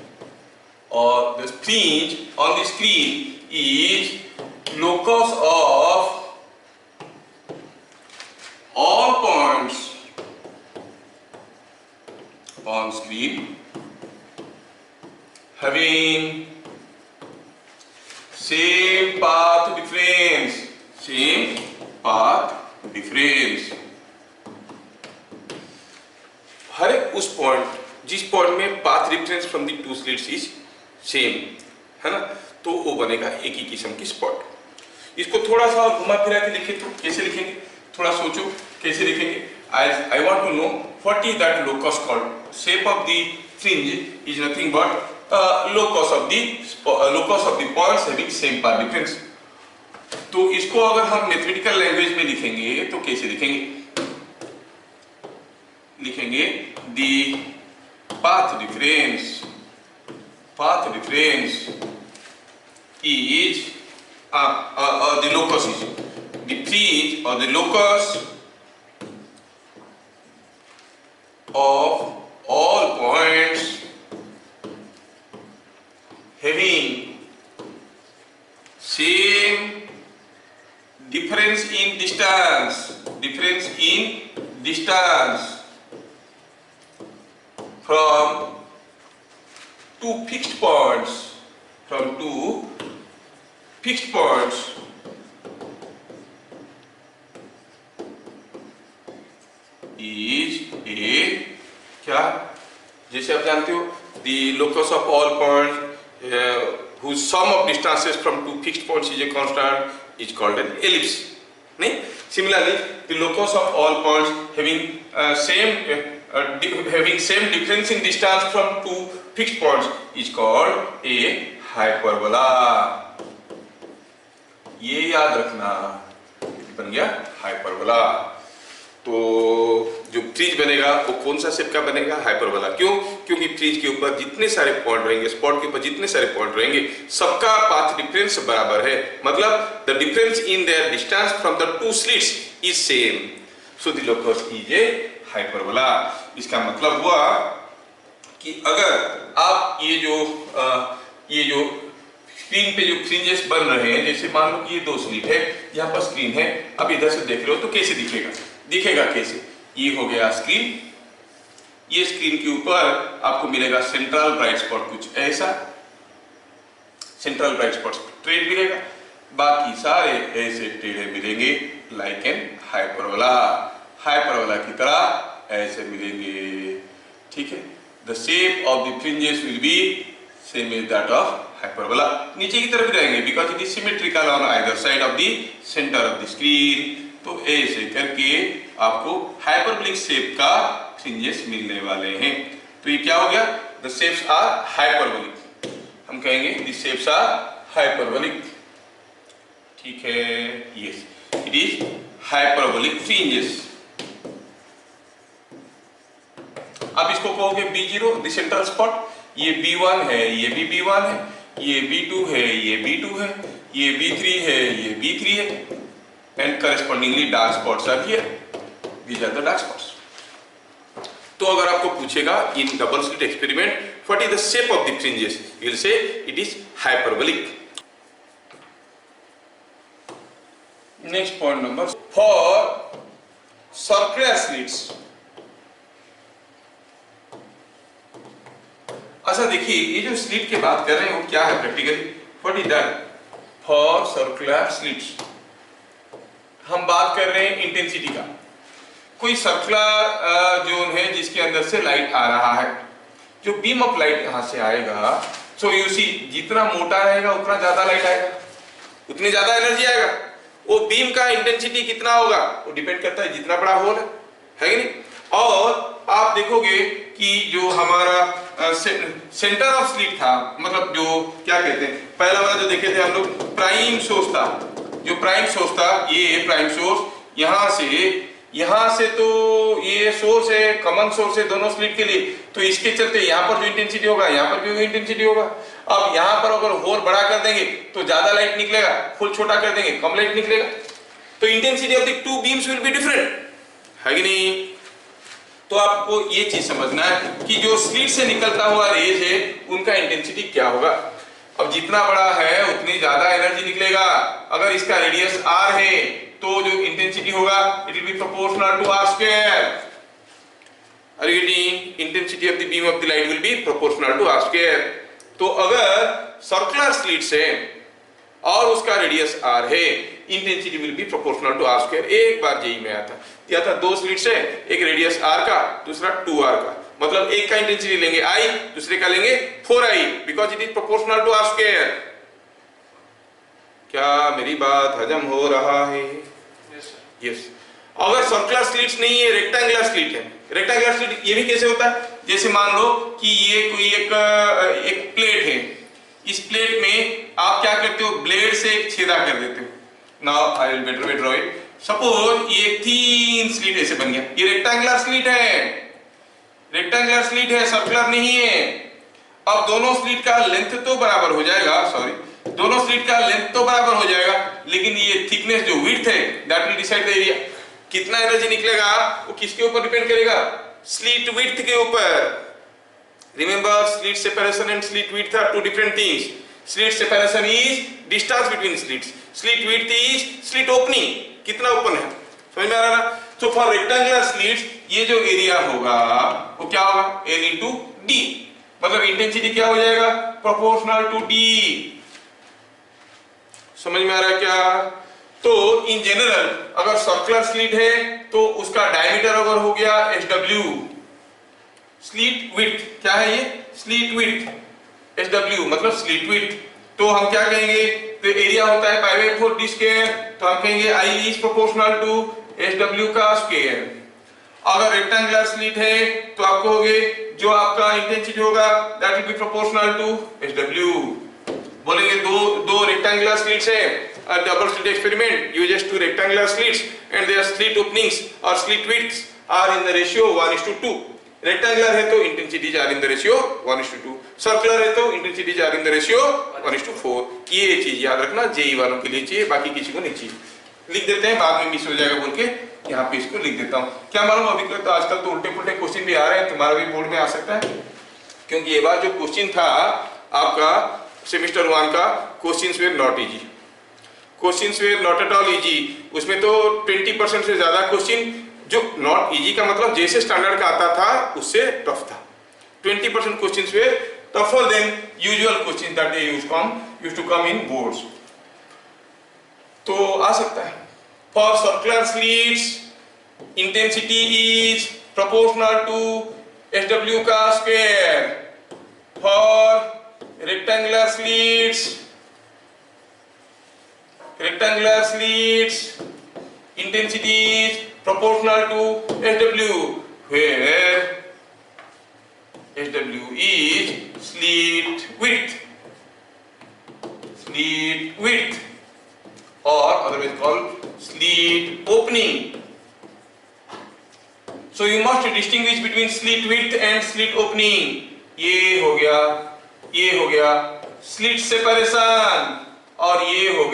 or the fringe on the screen is locus of all points on screen having same path difference, same path difference। हर एक उस पॉइंट जिस पॉइंट में path difference from the two slits is same, है ना, तो वो बनेगा एक ही किस्म की स्पॉट। इसको थोड़ा सा घुमा फिरा के लिखे तो कैसे लिखेंगे, थोड़ा सोचो कैसे लिखेंगे। I want to know what is that locus called? Shape of the fringe is nothing but locus of the points having same path difference। तो इसको अगर हम मैथमेटिकल लैंग्वेज में लिखेंगे तो कैसे लिखेंगे the path difference is the locus is the fringe or the locus of all points having same difference in distance from two fixed points is a क्या, जैसे आप जानते हो the locus of all points whose sum of distances from two fixed points is a constant is called an ellipse, नहीं? Similarly, the locus of all points having same difference in distance from two fixed points is called a hyperbola। ये याद रखना, बन गया hyperbola. तो जो fridge बनेगा वो कौन सा शेप का बनेगा? हाइपरबोला। क्यों? क्योंकि फ्रिज के ऊपर जितने सारे पॉइंट रहेंगे, स्पॉट के ऊपर जितने सारे पॉइंट रहेंगे, सबका पाथ डिफरेंस बराबर है, मतलब the difference in their distance from the two slits is same, so the locus is a hyperbola. इसका मतलब हुआ कि अगर आप ये जो स्क्रीन पे जो फ्रिंजेस बन रहे हैं, जैसे मान लो कि ये दो स्लिट है, यहाँ पर स्क्रीन है, अब इधर से देख रहे हो तो कैसे दिखेगा कैसे? ये हो गया स्क्रीन, ये स्क्रीन के ऊपर आपको मिलेगा सेंट्रल ब्राइट स्पॉट, कुछ ऐसा सेंट्रल ब्राइट स्पॉट स्ट्रेट मिलेगा, बाकी सारे ऐसे टेढ़े मिलेंगे लाइक एन हाइपरबोला की तरह ऐसे मिलेंगे, ठीक है। The shape of the fringes will be same as that of hyperbola. नीचे की तरफ रहेंगे because it is symmetrical on either side of the centre of the screen. तो ऐसे करके आपको हाइपरबोलिक शेप का फ्रिंजेस मिलने वाले हैं। तो ये क्या हो गया? द शेप्स आर हाइपरबोलिक, हम कहेंगे द शेप्स आर हाइपरबोलिक, ठीक है। Yes, it is hyperbolic fringes. अब इसको कहोगे B0 द सेंट्रल स्पॉट, ये B1 है, ये भी B1 है, ये B2 है, ये B2 है, ये B3 है, ये B3 है, and correspondingly dark spots are here, these are the dark spots। तो अगर आपको पूछेगा in double slit experiment what is the shape of the fringes, you will say it is hyperbolic। next point number, for circular slits। अच्छा देखिए, ये जो slit की बात कर रहे हैं वो क्या है practically? What is that? For circular slits हम बात कर रहे हैं इंटेंसिटी का। कोई सर्कुलर जोन है जिसके अंदर से लाइट आ रहा है, जो बीम ऑफ लाइट यहां से आएगा, सो यू सी जितना मोटा रहेगा उतना ज्यादा लाइट आएगा, उतनी ज्यादा एनर्जी आएगा। वो बीम का इंटेंसिटी कितना होगा वो डिपेंड करता है जितना बड़ा होल है कि नहीं। और आप देखोगे कि जो हमारा सेंटर ऑफ स्लिट था, मतलब जो क्या कहते हैं, पहला वाला जो देखे थे हम लोग प्राइम सोर्स था, जो प्राइम सोर्स था, ये प्राइम सोर्स यहाँ से तो ये सोर्स है, कॉमन सोर्स है दोनों स्लिट के लिए, तो इसके चलते यहाँ पर जो इंटेंसिटी होगा यहाँ पर भी इंटेंसिटी होगा। अब यहाँ पर अगर होल बड़ा कर देंगे तो ज्यादा लाइट निकलेगा, होल छोटा कर देंगे कम लाइट निकलेगा, तो intensity of the two beams will be different, है कि नहीं। तो आपको ये चीज समझना है कि जो स्लिट से निकलता हुआ रेज है उनका इंटेंसिटी क्या होगा। अब जितना बड़ा है उतनी ज्यादा एनर्जी निकलेगा। अगर इसका रेडियस r है तो जो इंटेंसिटी होगा it will be proportional to r square. Are you getting? Intensity of the beam of the light will be proportional to r square. तो अगर सर्कुलर स्लिट्स है और उसका रेडियस r है, intensity will be proportional to r square. एक बार JEE में आया था दो स्लिट्स है, एक रेडियस r का, दूसरा 2r का, मतलब एक का इंटेंसिटी लेंगे I, दूसरे का लेंगे 4I, because it is proportional to r square. क्या मेरी बात हजम हो रहा है? यस। अगर सर्कुलर स्लिट्स नहीं है, रेक्टेंगुलर स्लिट है, रेक्टेंगुलर स्लिट ये भी कैसे होता है? जैसे मान लो कि ये कोई एक प्लेट है, इस प्लेट में आप क्या करते हो, ब्लेड से एक छेदा कर देते हो। Now I will better draw it. Suppose ये थीन स्लिट ऐसे बन गया, ये रेक्टेंगुलर स्लिट है, रेक्टेंगुलर स्लिट है, सर्कुलर नहीं है। अब दोनों स्लिट का लेंथ तो बराबर हो जाएगा, सॉरी, दोनों स्लिट का लेंथ तो बराबर हो जाएगा, लेकिन ये थिकनेस जो विड्थ है that will decide the area. कितना एनर्जी निकलेगा वो किसके ऊपर डिपेंड करेगा, स्लिट विड्थ के ऊपर। Remember slit separation and slit width are two different things. Slit separation is distance between slits, slit width is slit opening, कितना ओपन है, समझ में आ रहा ना। तो फॉर रेक्टेंगुलर स्लिट्स ये जो एरिया होगा वो क्या होगा, L इंटू डी, मतलब इंटेंसिटी क्या हो जाएगा, प्रोपोर्शनल टू डी। समझ में आ रहा है क्या। तो इन जनरल अगर सर्कुलर स्लिट है तो उसका डायमीटर अगर हो गया SW, स्लिट विड्थ क्या है, ये स्लिट विड्थ, SW मतलब स्लिट विड्थ, तो हम क्या कहेंगे, तो एरिया होता है पाई बाई 4 डी स्क्वायर, तो हम कहेंगे I is proportional to SW का स्क्वायर। अगर रेक्टेंगुलर स्लिट है तो आप कहोगे जो आपका इंटेंसिटी होगा that will be proportional to SW। बोलेंगे दो रेक्टेंगुलर स्लिट्स है, a double slit experiment uses two rectangular slits and their slit openings or slit widths are in the ratio 1:2। Rectangular है तो intensities are in the ratio 1:2, circular है तो intensities are in the ratio 1:4। ये चीज याद रखना, JEE वालों के लिए चाहिए, बाकी किसी को नहीं चाहिए। लिख देते हैं, बाद में मिस हो जाएगा बोल के यहाँ पे इसको लिख देता हूँ। क्या मालूम अभी तो आजकल तो उल्टे पुल्टे क्वेश्चन भी आ रहे हैं, तुम्हारा भी बोर्ड में आ सकता है, क्योंकि ये बार जो क्वेश्चन था आपका सेमिस्टर 1 का, questions were not easy, questions were not at all easy. उसमें तो 20% से ज्यादा क्वेश्चन जो नॉट इजी का मतलब जैसे स्टैंडर्ड का आता था उससे टफ था। 20% questions where tougher than usual question that they used to come in boards, तो आ सकता है। For circular slits intensity is proportional to SW का square, for rectangular slits intensity is proportional to SW, where SW is slit width, or otherwise called slit opening. So you must distinguish between slit width and slit opening. ये हो गया slit separation, और ये हो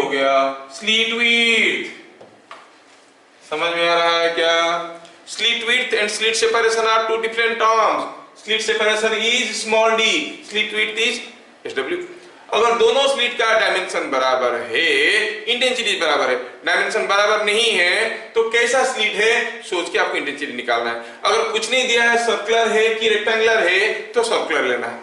गया slit width. समझ में आ रहा है क्या। Slit width and slit separation are two different terms. Slit separation is small d, slit width is SW। अगर दोनों स्लिट का डायमेंशन बराबर है, इंटेंसिटी बराबर है, डायमेंशन बराबर नहीं है, तो कैसा स्लिट है सोच के आपको इंटेंसिटी निकालना है। अगर कुछ नहीं दिया है, सर्कुलर है कि रेक्टेंगुलर है, तो सर्कुलर लेना है,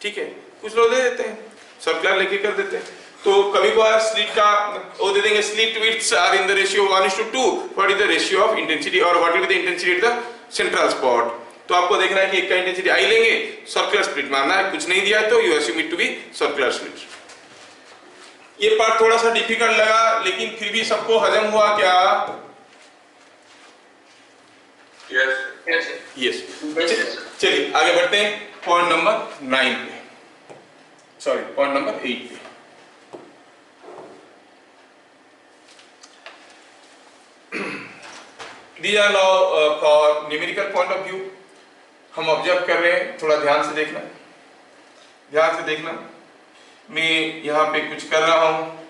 ठीक है। कुछ लोग दे देते हैं सर्कुलर लेके कर देते हैं, तो कभी कभार स्लिट का वो दे देंगे, slit widths are in the ratio 1:2, what is the ratio of intensity और what is the intensity at the central spot. तो आपको देखना है कि एक का इंटेंसिटी आई लेंगे, सर्कुलर स्प्लिट मानना है, कुछ नहीं दिया है तो you assume it to be circular split. ये पार्ट थोड़ा सा डिफिकल्ट लगा, लेकिन फिर भी सबको हजम हुआ क्या। यस। चलिए आगे बढ़ते हैं पॉइंट नंबर 9 पे, सॉरी पॉइंट नंबर 8 पे। These are now for numerical point of view, हम ऑब्जर्व कर रहे हैं, थोड़ा ध्यान से देखना। मैं यहाँ पे कुछ कर रहा हूँ,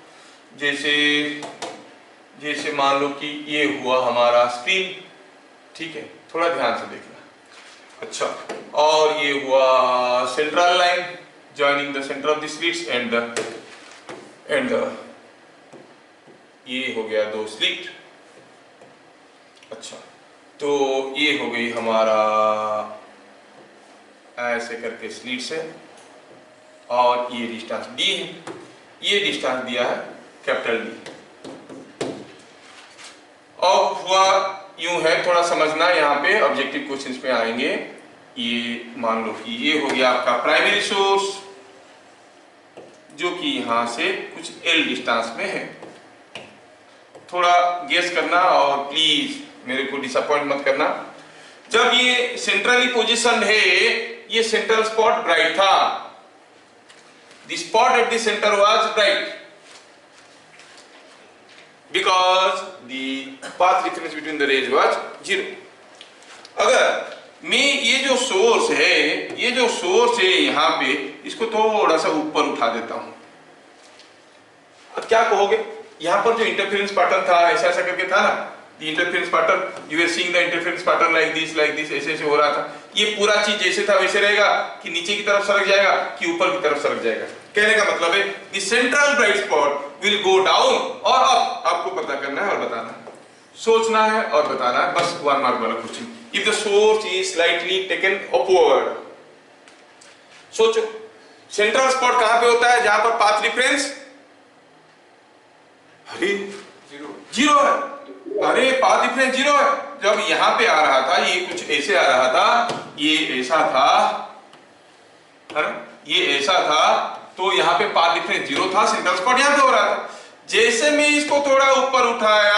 जैसे मान लो कि ये हुआ हमारा स्क्रीन, ठीक है, थोड़ा ध्यान से देखना। अच्छा, और ये हुआ central line joining the centre of the slits and ये हो गया 2 स्लिट। अच्छा, तो ये हो गई हमारा ऐसे करके स्लिट्स है, और ये डिस्टेंस D है, ये डिस्टेंस दिया है कैपिटल D। और हुआ यूं है, थोड़ा समझना, यहाँ पे ऑब्जेक्टिव क्वेश्चंस पे आएंगे। ये मान लो कि ये हो गया आपका प्राइमरी सोर्स, जो कि यहाँ से कुछ L डिस्टेंस में है। थोड़ा गेस करना और प्लीज मेरे को डिसअपॉइंट मत करना। जब ये सेंट्रली पोजिशन है, ये सेंट्रल स्पॉट ब्राइट था, the spot at the centre was bright because the path difference between the rays was 0। अगर मैं ये जो सोर्स है यहां पे, इसको थोड़ा सा ऊपर उठा देता हूं, अब क्या कहोगे, यहां पर जो इंटरफेरेंस पैटर्न था ऐसा ऐसा करके था ना, the interference pattern, you are seeing the interference pattern like this ऐसे ऐसे हो रहा था। ये पूरा चीज जैसे था वैसे रहेगा कि नीचे की तरफ सरक जाएगा कि ऊपर की तरफ सरक जाएगा? कहने का मतलब है the central bright spot will go down और अप। आपको पता करना है और बताना है, सोचना है और बताना है, बस 1 मार्क वाला question. If the source is slightly taken upward, सोचो सेंट्रल स्पॉट कहां पे होता है जहां पर पाथ डिफरेंस जीरो है। अरे पाथ डिफरेंस 0 है। जब यहां पे आ रहा था ये कुछ ऐसे आ रहा था, ये ऐसा था, ये ऐसा था, तो यहाँ पे पाथ डिफरेंस 0 था, सेंट्रल स्पॉट यहां पे हो रहा था। जैसे मैं इसको थोड़ा ऊपर उठाया,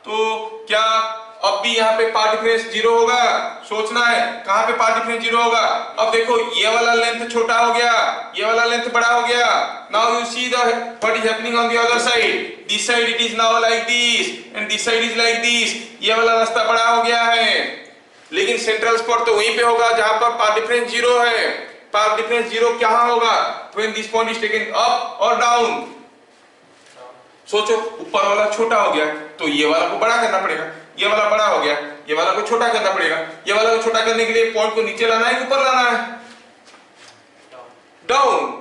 तो क्या अब भी यहाँ पे पाथ डिफरेंस 0 होगा? सोचना है कहां पे पाथ डिफरेंस 0 होगा। अब देखो ये वाला लेंथ छोटा हो गया, ये वाला लेंथ बड़ा हो गया। Now you see the what is happening on the other side. This side it is now like this and this side is like this. ये वाला रास्ता बड़ा हो गया है, लेकिन सेंट्रल स्पॉट तो वहीं पे होगा जहां पर पाथ डिफरेंस 0 है। पाथ डिफरेंस 0 कहां होगा? When this point is taken up और डाउन। सोचो ऊपर वाला छोटा हो गया तो ये वाला को बड़ा करना पड़ेगा, ये वाला बड़ा हो गया, ये वाला को छोटा करना पड़ेगा। ये वाला को छोटा करने के लिए पॉइंट को नीचे लाना है कि ऊपर लाना है? डाउन,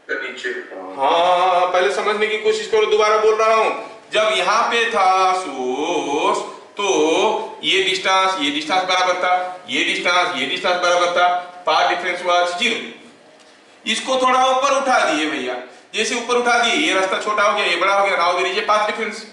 नीचे। हाँ, पहले समझने की कोशिश करो, दोबारा बोल रहा हूं। जब यहां पे था सोर्स, तो ये डिस्टेंस बराबर था, ये डिस्टेंस बराबर था, पाथ डिफरेंस वाज 0। इसको थोड़ा ऊपर उठा दिए भैया, जैसे ऊपर उठा दिए ये रास्ता छोटा हो गया, ये बड़ा हो गया, now there is a path difference.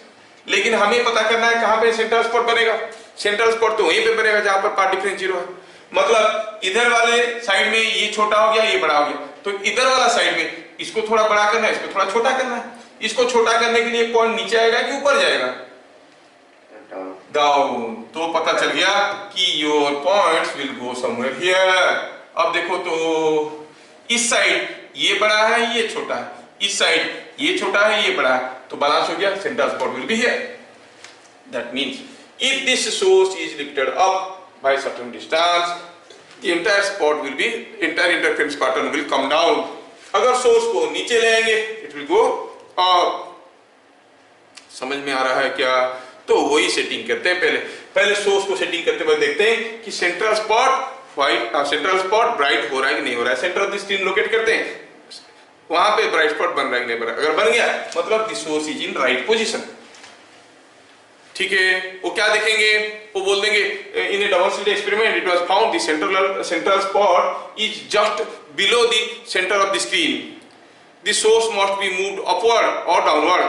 लेकिन हमें पता करना है कहां पे सेंट्रल स्पॉट बनेगा। सेंट्रल स्पॉट तो वहीं पे बनेगा जहां पर पाथ डिफरेंस 0 है। मतलब इधर वाले साइड में ये छोटा हो गया, ये बड़ा हो गया, तो इधर वाला साइड में इसको थोड़ा बड़ा करना है, इसको थोड़ा छोटा करना है। इसको छोटा करने के लिए पॉइंट नीचे आएगा कि ऊपर जाएगा? डाउन। तो पता चल गया कि your points will go somewhere here. अब देखो तो इस साइड ये बड़ा है, ये छोटा है, इस साइड ये छोटा है, ये बड़ा है, तो बैलेंस हो गया, central spot will be here. That means if this source is lifted up by certain distance, the entire interference pattern will come down. अगर सोर्स को नीचे ले आएंगे it will go up. समझ में आ रहा है क्या? तो वही सेटिंग करते हैं। पहले सोर्स को सेटिंग करते हुए देखते हैं कि सेंट्रल स्पॉट ब्राइट हो रहा है कि नहीं हो रहा है। Centre of the screen locate करते हैं, वहां पे ब्राइट स्पॉट बन रहा है कि नहीं बन रहा है। अगर बन गया मतलब the source is in right position. ठीक है, वो क्या देखेंगे? वो बोल देंगे in a double slit experiment it was found the central spot is just below the centre of the screen, the source must be moved upward और downward.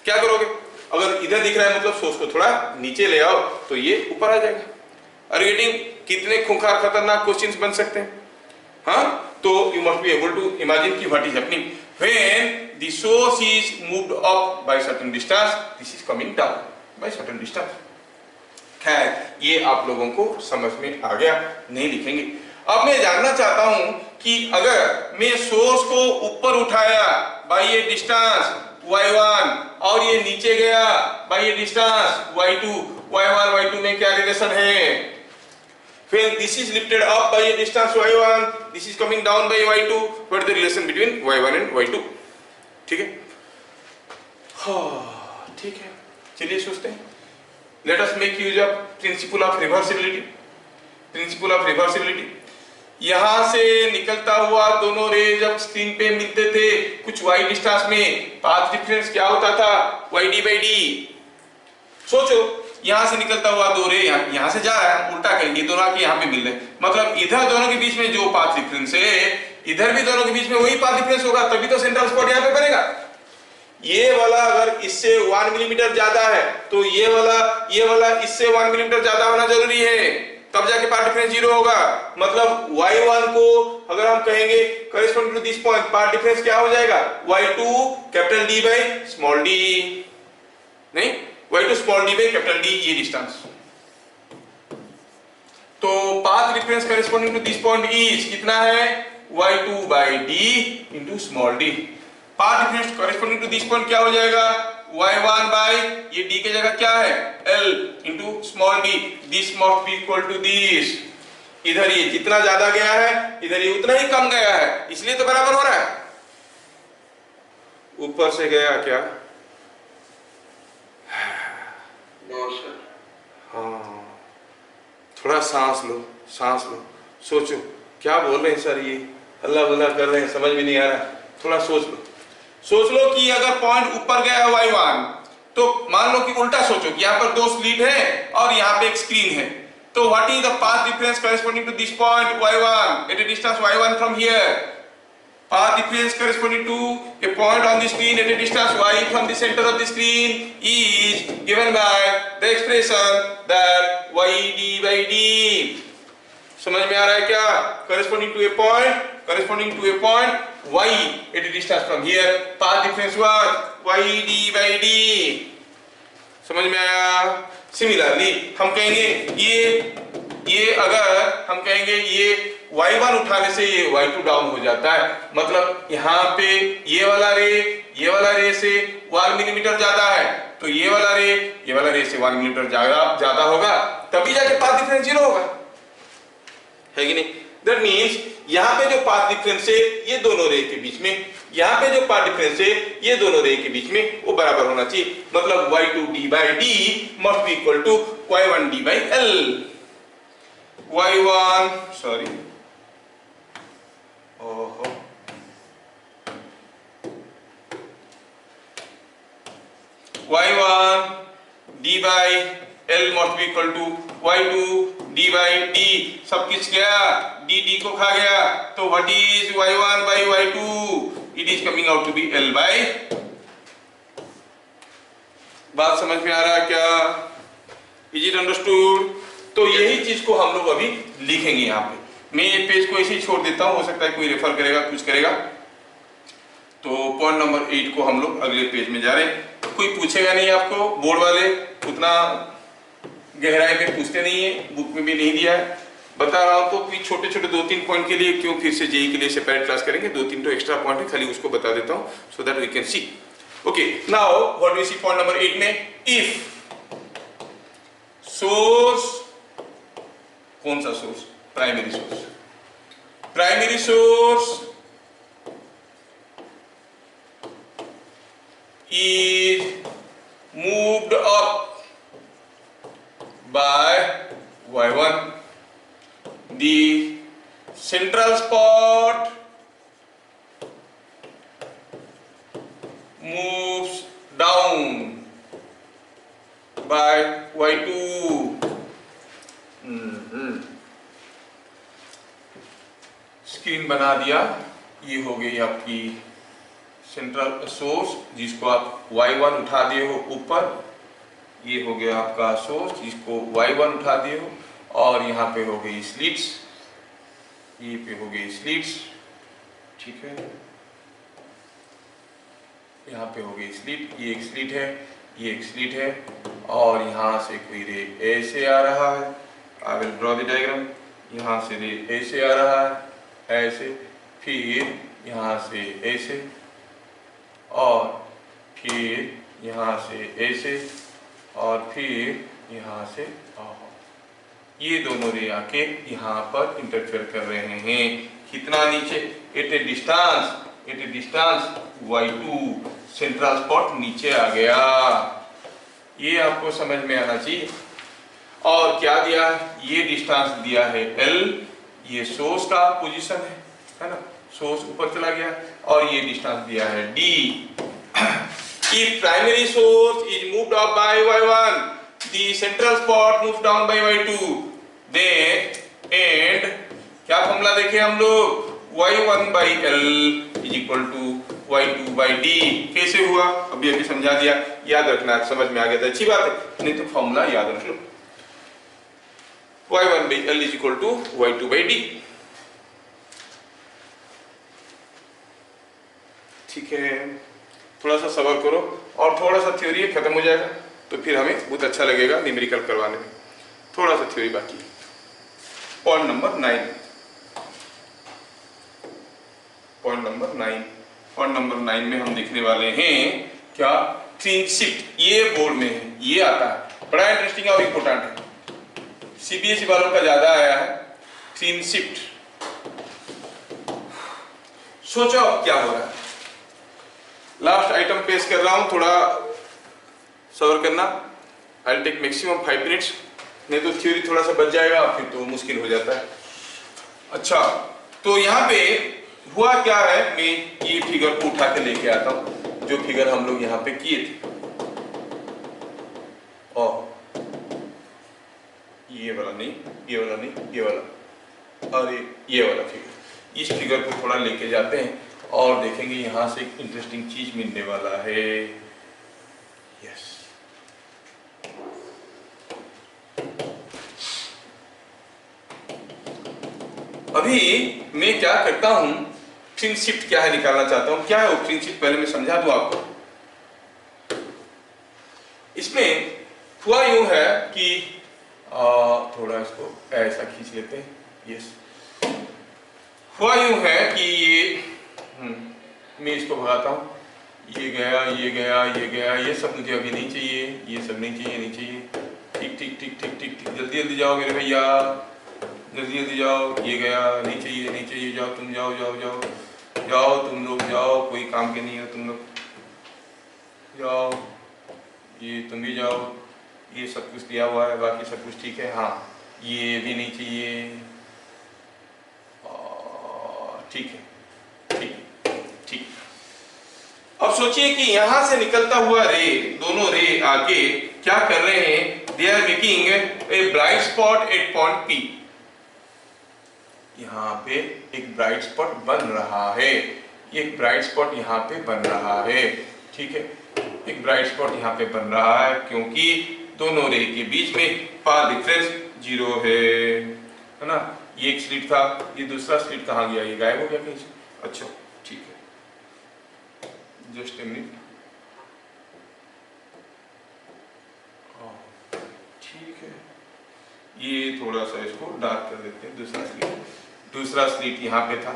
क्या करोगे? अगर इधर दिख रहा है मतलब सोर्स को थोड़ा नीचे ले आओ तो ये ऊपर आ जाएगा। Are you getting? कितने खूंखार खतरनाक क्वेश्चंस बन सकते हैं। हाँ, तो you must be able to imagine कि what is happening when the source is moved up by certain distance, this is coming down by certain distance. खैर, ये आप लोगों को समझ में आ गया, नहीं लिखेंगे। अब मैं जानना चाहता हूं कि अगर मैं सोर्स को ऊपर उठाया बाय ये डिस्टेंस y1 और ये नीचे गया बाय ये डिस्टेंस y2, y1 y2 में क्या रिलेशन है? When this is lifted up by a distance y1, this is coming down by y2. What is the relation between y1 and y2? ठीक है? हाँ, ठीक है। चलिए सोचते हैं। Let us make use of principle of reversibility. Principle of reversibility. यहाँ से निकलता हुआ दोनों रे जब स्क्रीन पे मिलते थे कुछ y डिस्टेंस में, पाथ डिफरेंस क्या होता था? yd by d। सोचो, यहां से निकलता हुआ दो रे यहां से जा रहा है, उल्टा करेंगे, दोनों आके यहां पे मिल रहे हैं, मतलब इधर दोनों के बीच में जो पाथ डिफरेंस है इधर भी दोनों के बीच में वही पाथ डिफरेंस होगा, तभी तो सेंट्रल स्पॉट यहां पे बनेगा। ये वाला अगर इससे 1 मिलीमीटर ज्यादा है तो ये वाला इससे 1 मिलीमीटर ज्यादा होना जरूरी है, तब जाके पाथ डिफरेंस 0 होगा। मतलब y1 को अगर हम कहेंगे corresponding to this point, path difference क्या हो जाएगा? y2 capital D by small d। नहीं, y2 small d by capital D, ये डिस्टेंस। तो path difference corresponding to this point is कितना है, y2 by D into small d. Path difference corresponding to this point क्या हो जाएगा, y1 by ये d की जगह क्या है l into small d, this must be equal to this. इधर ये जितना ज्यादा गया है इधर ये उतना ही कम गया है, इसलिए तो बराबर हो रहा है। ऊपर से गया क्या, हाँ, थोड़ा सांस लो, सांस लो, सोचो क्या बोल रहे हैं सर, ये अल्लाह बल्ला कर रहे हैं, समझ में नहीं आ रहा, थोड़ा सोच लो कि अगर पॉइंट ऊपर गया है y1, तो मान लो कि उल्टा सोचो कि यहाँ पर दो स्लिट है और यहाँ पे एक स्क्रीन है, तो what is the path difference corresponding to this point y1 at a distance y1 from here. Path difference corresponding to a point on the screen at a distance y from the center of the screen is given by the expression that yd by d। समझ में आ रहा है क्या, corresponding to a point y at a distance from here, path difference was yd by d। समझ में आया। Similarly हम कहेंगे ये अगर हम कहेंगे ये y1 उठाने से ये y2 डाउन हो जाता है, मतलब यहाँ पे ये वाला रे से 1 मिलीमीटर ज्यादा है, तो ये वाला रे से 1 मिलीमीटर ज्यादा होगा, तभी जाके पाथ डिफरेंस 0 होगा, है कि नहीं। दैट मींस यहाँ पे जो पाथ डिफरेंस है ये दोनों रे के बीच में, यहाँ पे जो पाथ डिफरेंस है ये दोनों रे के बीच में वो बराबर होना चाहिए, मतलब y2d by d must be equal to y1d by l। y1 sorry ओहो y1 d by l must be equal to y2 d by d, सब किस गया, d को खा गया, तो what is y1 by y2, it is coming out to be l by। बात समझ में आ रहा है क्या, is it understood। तो यही चीज को हम लोग अभी लिखेंगे यहाँ पे, मैं ये पेज को ऐसे ही छोड़ देता हूँ, हो सकता है कोई रेफर करेगा कुछ करेगा। तो पॉइंट नंबर 8 को हम लोग अगले पेज में जा रहे हैं, कोई पूछेगा नहीं आपको, बोर्ड वाले उतना गहराई में पूछते नहीं है, बुक में भी नहीं दिया है, बता रहा हूँ। तो छोटे छोटे 2-3 पॉइंट के लिए क्यों फिर से जेई के लिए सेपरेट क्लास करेंगे, 2-3 तो एक्स्ट्रा पॉइंट है, खाली उसको बता देता हूँ so that we can see. Okay, now what we see point number 8 में, इफ सोर्स, कौन सा source, primary source is moved up by y1, the central spot moves down by y2। Screen बना दिया, ये हो गई आपकी सेंट्रल सोर्स जिसको आप y1 उठा दिए हो ऊपर, ये हो गया आपका सोर्स जिसको y1 उठा दिए हो, और यहाँ पे हो गई स्लिट्स, ये पे हो गई स्लिट्स, ठीक है, यहाँ पे हो गई स्लिट, ये एक स्लिट है, ये एक स्लिट है, और यहाँ से कोई रे ऐसे आ रहा है, I will draw the diagram, यहाँ से रे ऐसे आ रहा है, ऐसे, फिर यहाँ से ऐसे, और फिर यहाँ से ऐसे, और फिर यहाँ से ये दोनों रे आके यहाँ पर इंटरफेयर कर रहे हैं, कितना नीचे, at a distance y2, central spot नीचे आ गया, ये आपको समझ में आना चाहिए। और क्या दिया, ये डिस्टेंस दिया है l, ये सोर्स का पोजीशन है ना, सोर्स ऊपर चला गया, और ये डिस्टेंस दिया है d। If primary source is moved up by y1, the central spot moves down by y2, then and क्या फॉर्मूला देखे हम लोग, y1 by l is equal to y2 by d। कैसे हुआ अभी अभी समझा दिया, याद रखना, समझ में आ गया था अच्छी बात है, नहीं तो फॉर्मूला याद रख लो, y1 by l is equal to y2 by d। ठीक है, थोड़ा सा सबर करो और थोड़ा सा थ्योरी खत्म हो जाएगा। तो फिर हमें बहुत अच्छा लगेगा न्यूमेरिकल करवाने में। थोड़ा सा थ्योरी बाकी। पॉइंट नंबर 9, पॉइंट नंबर 9 में हम देखने वाले हैं क्या, ट्रिम शिफ्ट। ये बोर्ड में है, ये आता है, बड़ा इंटरेस्टिंग और इम्पोर्टेंट है, सीबीएसई वालों का ज्यादा आया है। ट्रिम शिफ्ट, सोचो अब क्या हो रहा है। लास्ट आइटम पेश कर रहा हूं, थोड़ा सबर करना। आई टेक मैक्सिमम 5 मिनट्स, नहीं तो थ्योरी थोड़ा सा बच जाएगा, फिर तो मुश्किल हो जाता है। अच्छा, तो यहाँ पे हुआ क्या है, मैं ये फिगर को उठा के लेके आता हूं, जो फिगर हम लोग यहाँ पे किए थे, और ये वाला नहीं, ये वाला नहीं, ये वाला, और ये वाला फिगर, इस फिगर को थोड़ा लेके जाते हैं और देखेंगे यहां से एक इंटरेस्टिंग चीज मिलने वाला है। यस, अभी मैं क्या करता हूं, ट्रिम शिफ्ट क्या है निकालना चाहता हूं। क्या है वो ट्रिम शिफ्ट, पहले मैं समझा दूं आपको। इसमें हुआ यूं है कि थोड़ा इसको ऐसा खींच लेते हैं। यस, हुआ यूं है कि ये मैं इसको भगाता हूं, ये गया, ये गया, ये गया, ये सब मुझे अभी नहीं चाहिए, ये सब नहीं चाहिए, नहीं चाहिए। ठीक ठीक ठीक ठीक ठीक ठीक, जल्दी जल्दी जाओ मेरे भैया, जल्दी जल्दी जाओ। ये गया, नहीं चाहिए, नहीं चाहिए, जाओ तुम, जाओ जाओ जाओ जाओ, तुम लोग जाओ, कोई काम के नहीं हो तुम लोग, जाओ। ये तुम भी जाओ, ये सब कुछ दिया हुआ है, बाकी सब कुछ ठीक है। हाँ, ये भी नहीं चाहिए, ठीक है, ठीक ठीक। अब सोचिए कि यहां से निकलता हुआ रे, दोनों रे आके क्या कर रहे हैं, they are making a bright spot at point P. यहाँ पे एक ब्राइट स्पॉट बन रहा है, एक ब्राइट स्पॉट यहाँ पे बन रहा है, ठीक है, एक ब्राइट स्पॉट यहाँ पे बन रहा है, क्योंकि दोनों रे के बीच में पाथ डिफरेंस 0 है ना। ये एक स्लिट था, ये दूसरा स्लिट कहाँ गया, ये गायब हो गया कहीं से। अच्छा ठीक है, जस्ट ए मिनट। ठीक है, ये थोड़ा सा इसको डार्क कर देते हैं। दूसरा स्लिट यहाँ पे था।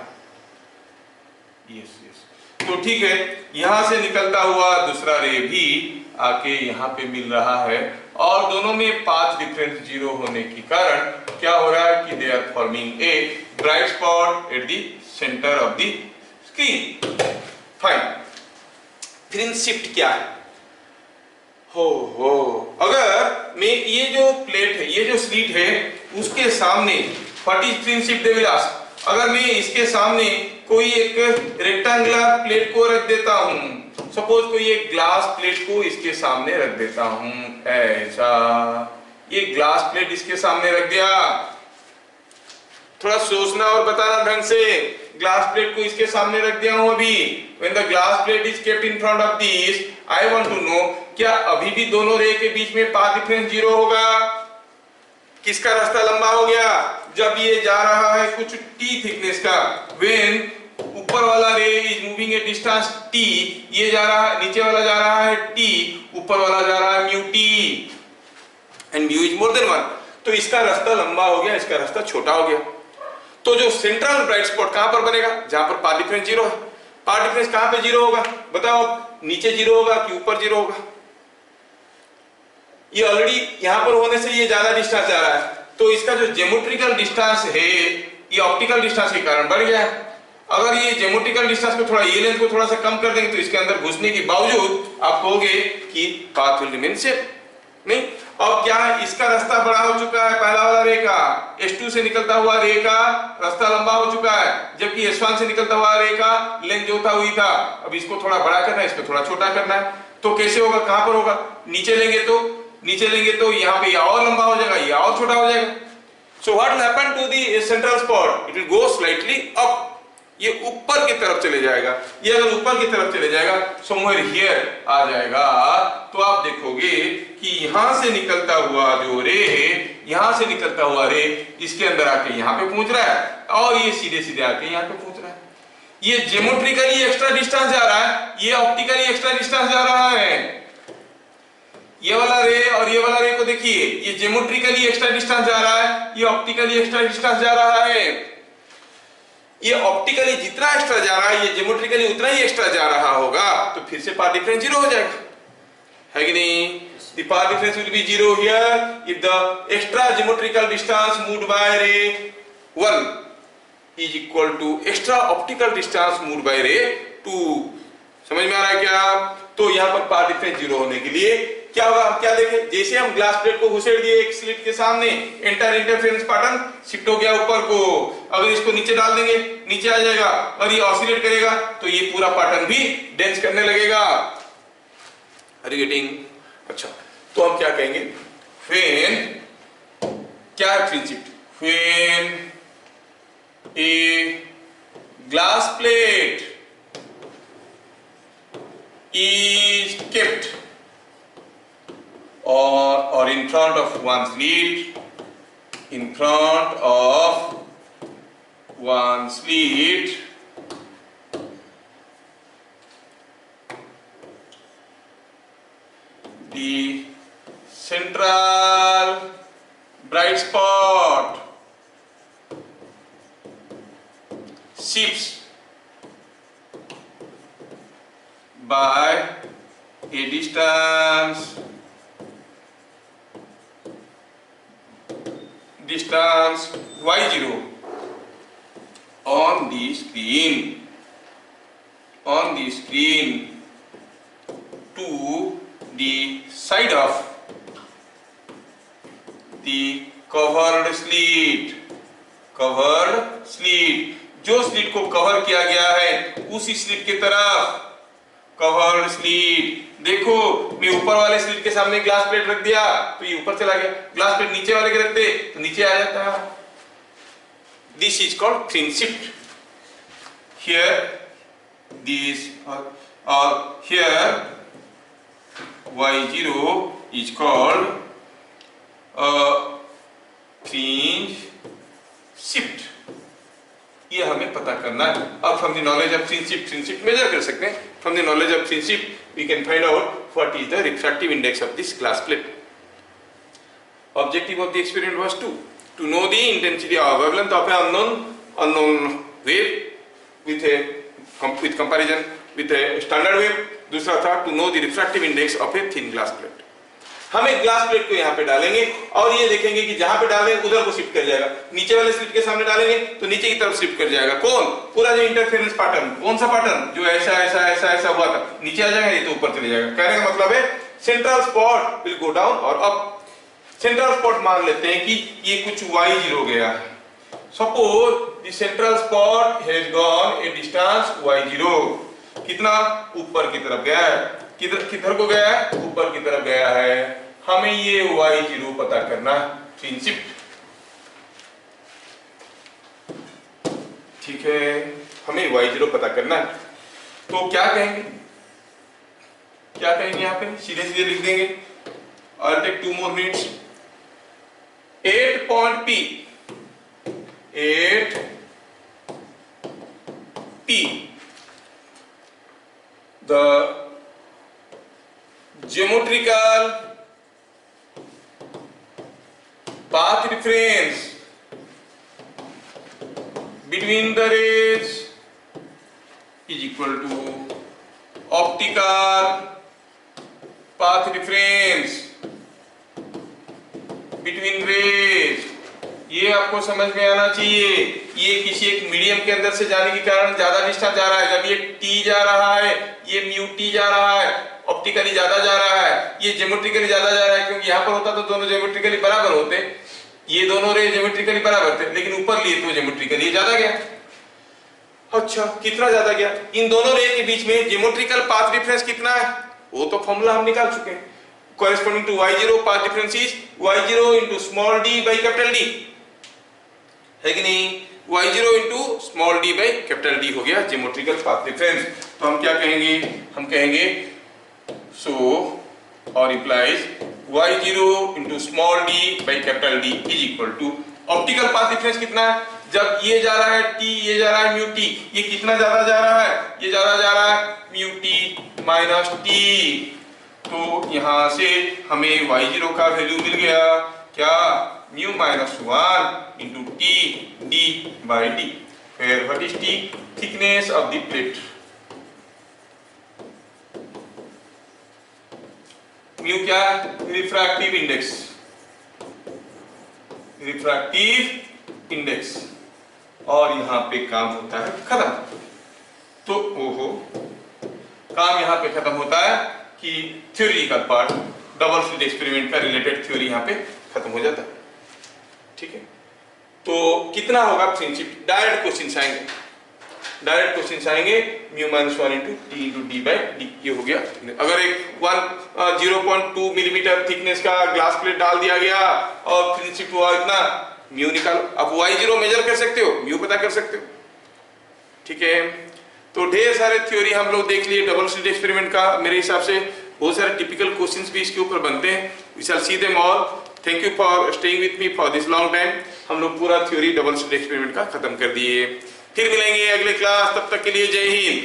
यस यस, तो ठीक है, यहां से निकलता हुआ दूसरा रे भी आके यहाँ पे मिल रहा है, और दोनों में पाथ डिफरेंस 0 होने के कारण क्या हो रहा है कि they are forming a bright spot at the centre of the screen. Fine, trim shift क्या है? हो, अगर मैं ये जो प्लेट है, ये जो स्लिट है, उसके सामने what is trim shift they will ask. अगर मैं इसके सामने कोई एक रेक्टेंगुलर प्लेट को रख देता हूं, सपोज कोई एक ग्लास प्लेट को इसके सामने रख देता हूं, ऐसा, ये ग्लास प्लेट इसके सामने रख दिया, थोड़ा सोचना और बताना ढंग से। ग्लास प्लेट को इसके सामने रख दिया हूं अभी। When the glass plate is kept in front of this, I want to know, क्या अभी भी दोनों रे के बीच में पाथ डिफरेंस 0 होगा? किसका रास्ता लंबा हो गया? जब ये जा रहा है कुछ t थिकनेस का, when ऊपर वाला रे is moving A distance t, ये जा रहा है, नीचे वाला जा रहा है t, ऊपर वाला जा रहा है mu t, and mu is more than 1, तो इसका रास्ता लंबा हो गया, इसका रास्ता छोटा हो गया। तो जो सेंट्रल ब्राइट स्पॉट कहां पर बनेगा? जहां पर पाथ डिफरेंस 0 है। पाथ डिफरेंस कहां पे 0 होगा बताओ? नीचे 0 होगा कि ऊपर 0 होगा? ये ऑलरेडी यहां पर होने से ये ज्यादा डिस्टेंस जा रहा है, तो इसका जो ज्योमेट्रिकल डिस्टेंस है ये ऑप्टिकल डिस्टेंस के कारण बढ़ गया है। अगर ये ज्योमेट्रिकल डिस्टेंस को थोड़ा, ये लेंथ को थोड़ा सा कम कर देंगे, तो इसके अंदर घुसने के बावजूद आप कहोगे कि पाथ विल रिमेन सेम। नहीं, अब क्या है, इसका रास्ता बड़ा हो चुका है, पहला वाला रे का S2 से निकलता हुआ रे का रास्ता लंबा हो चुका है, जबकि S1 से निकलता हुआ रे का लेंथ जो था वही था। अब इसको थोड़ा बड़ा करना है, इसको थोड़ा छोटा करना है, तो कैसे होगा, कहां पर होगा? नीचे लेंगे तो यहाँ पे और लंबा हो जाएगा, ये और छोटा हो जाएगा। So what will happen to the central spot? It will go slightly up, ये ऊपर की तरफ चले जाएगा। ये अगर ऊपर की तरफ चले जाएगा, समवेयर हियर आ जाएगा, तो आप देखोगे कि यहां से निकलता हुआ जो रे है, यहां से निकलता हुआ रे इसके अंदर आके यहां पे पहुंच रहा है, और ये सीधे सीधे आके यहां पे पहुंच रहा है। ये ज्योमेट्रिकली एक्स्ट्रा डिस्टेंस जा रहा है, ये ऑप्टिकली एक्स्ट्रा डिस्टेंस जा रहा है। ये वाला रे और ये वाला रे को देखिए, ये ज्योमेट्रिकली एक्स्ट्रा डिस्टेंस जा रहा है, ये ऑप्टिकली एक्स्ट्रा डिस्टेंस जा रहा है। ये ऑप्टिकली जितना एक्स्ट्रा जा रहा है, ये ज्योमेट्रिकली उतना ही एक्स्ट्रा जा रहा होगा, तो फिर से पाथ डिफरेंस जीरो हो जाएगा, है कि नहीं? The path difference will be zero here if the extra geometrical distance moved by ray 1 is equal to extra optical distance moved by ray 2। समझ में आ रहा है क्या? तो यहाँ पर पाथ डिफरेंस जीरो होने के लिए क्या होगा, हम क्या देखें, जैसे हम ग्लास प्लेट को घुसेड़ दिए एक स्लिट के सामने, एंटायर इंटरफेरेंस पैटर्न शिफ्ट हो गया ऊपर को। अगर इसको नीचे डाल देंगे, नीचे आ जाएगा और ये ऑसिलेट करेगा, तो ये पूरा पैटर्न भी डेंस करने लगेगा। Are you getting? अच्छा, तो हम क्या कहेंगे, when क्या है principal, when a glass plate is kept or in front of one slit, in front of one slit, the central bright spot shifts by a distance y0 on the screen to the side of the covered slit। जो slit को cover किया गया है उसी slit की तरफ covered slit. देखो, मैं ऊपर वाले स्लिट के सामने ग्लास प्लेट रख दिया तो ये ऊपर चला गया, ग्लास प्लेट नीचे वाले के रखते तो नीचे आ जाता। This is called fringe shift. Here this और here y0 is called fringe shift. ये हमें पता करना है। अब from the knowledge of fringe shift measure कर सकते हैं। From the knowledge of fringe shift we can find out what is the refractive index of this glass plate. Objective of the experiment was to know the intensity or wavelength of an unknown wave with comparison with a standard wave। दूसरा था to know the refractive index of a thin glass plate। हम एक glass plate को यहाँ पे डालेंगे और ये देखेंगे कि जहां पे डालेंगे उधर को शिफ्ट कर जाएगा। नीचे वाले स्लिट के सामने डालेंगे तो नीचे की तरफ शिफ्ट कर जाएगा। कौन? पूरा जो इंटरफेरेंस पैटर्न। कौन सा पैटर्न? जो ऐसा ऐसा ऐसा ऐसा हुआ था, नीचे आ जाएगा, ये तो ऊपर चले जाएगा। कहने का मतलब है central spot will go down और अप। सेंट्रल स्पॉट मान लेते हैं कि ये कुछ y0 गया है। Suppose the central spot has gone A distance y0। कितना? ऊपर की तरफ गया है। किधर को गया है? ऊपर की तरफ गया है। हमें ये y0 पता करना है, प्रिंसिप्ट। ठीक है, हमें y0 पता करना है। तो क्या कहेंगे, यहाँ पे सीधे सीधे लिख देंगे। I'll take 2 more minutes। 8 point P the geometrical path difference between the rays is equal to optical path difference between rays। ये आपको समझ में आना चाहिए। ये किसी एक मीडियम के अंदर से जाने के कारण ज्यादा डिस्टेंस जा रहा है। जब ये t जा रहा है, ये म्यू t जा रहा है, ऑप्टिकली ज्यादा जा रहा है, ये ज्योमेट्रिकली ज्यादा जा रहा है। क्योंकि यहाँ पर होता तो दोनों ज्योमेट्रिकली बराबर होते, ये दोनों रे ज्योमेट्रिकली बराबर थे, लेकिन ऊपर लिए तो ज्योमेट्रिकली ज्यादा गया। अच्छा, कितना ज्यादा गया? इन दोनों रे के बीच में ज्योमेट्रिकल पाथ डिफरेंस कितना है वो तो फॉर्मूला हम निकाल चुके हैं। corresponding to y0 path difference is y0 into small d by capital D, है कि नहीं? y0 into small d by capital D हो गया ज्योमेट्रिकल पाथ डिफरेंस। तो हम क्या कहेंगे? हम कहेंगे so or implies y0 into small d by capital D is equal to optical path difference कितना है? जब ये जा रहा है t, ये जा रहा है म्यू t, ये कितना ज्यादा जा रहा है? ये ज्यादा जा रहा है म्यू t माइनस t। तो यहाँ से हमें y0 का वैल्यू मिल गया क्या, mu minus 1 into T D by D, where what is T, thickness of the plate, mu क्या, रिफ्रैक्टिव इंडेक्स, रिफ्रैक्टिव इंडेक्स, और यहाँ पे काम होता है खत्म। तो ओहो, काम यहाँ पे खत्म होता है कि theoretical part, double slit experiment का रिलेटेड थ्योरी यहाँ पे खत्म हो जाता है। ठीक है, तो कितना होगा प्रिंसिपल, डायरेक्ट क्वेश्चन आएंगे, डायरेक्ट क्वेश्चन आएंगे, mu minus 1 into T into D by D, ये हो गया। अगर एक 0.2 मिलीमीटर थिकनेस का ग्लास प्लेट डाल दिया गया और प्रिंसिपल हुआ इतना, म्यू निकालो। अब y0 मेजर कर सकते हो, म्यू पता कर सकते हो। ठीक है, तो ढेर सारे थ्योरी हम लोग देख लिए डबल स्लिट एक्सपेरिमेंट का। मेरे हिसाब से बहुत सारे टिपिकल क्वेश्चंस भी इसके ऊपर बनते हैं। We shall see them all. Thank you for staying with me for this long time. हम लोग पूरा थ्योरी डबल स्लिट एक्सपेरिमेंट का खत्म कर दिए। फिर मिलेंगे अगले क्लास, तब तक के लिए जय हिंद।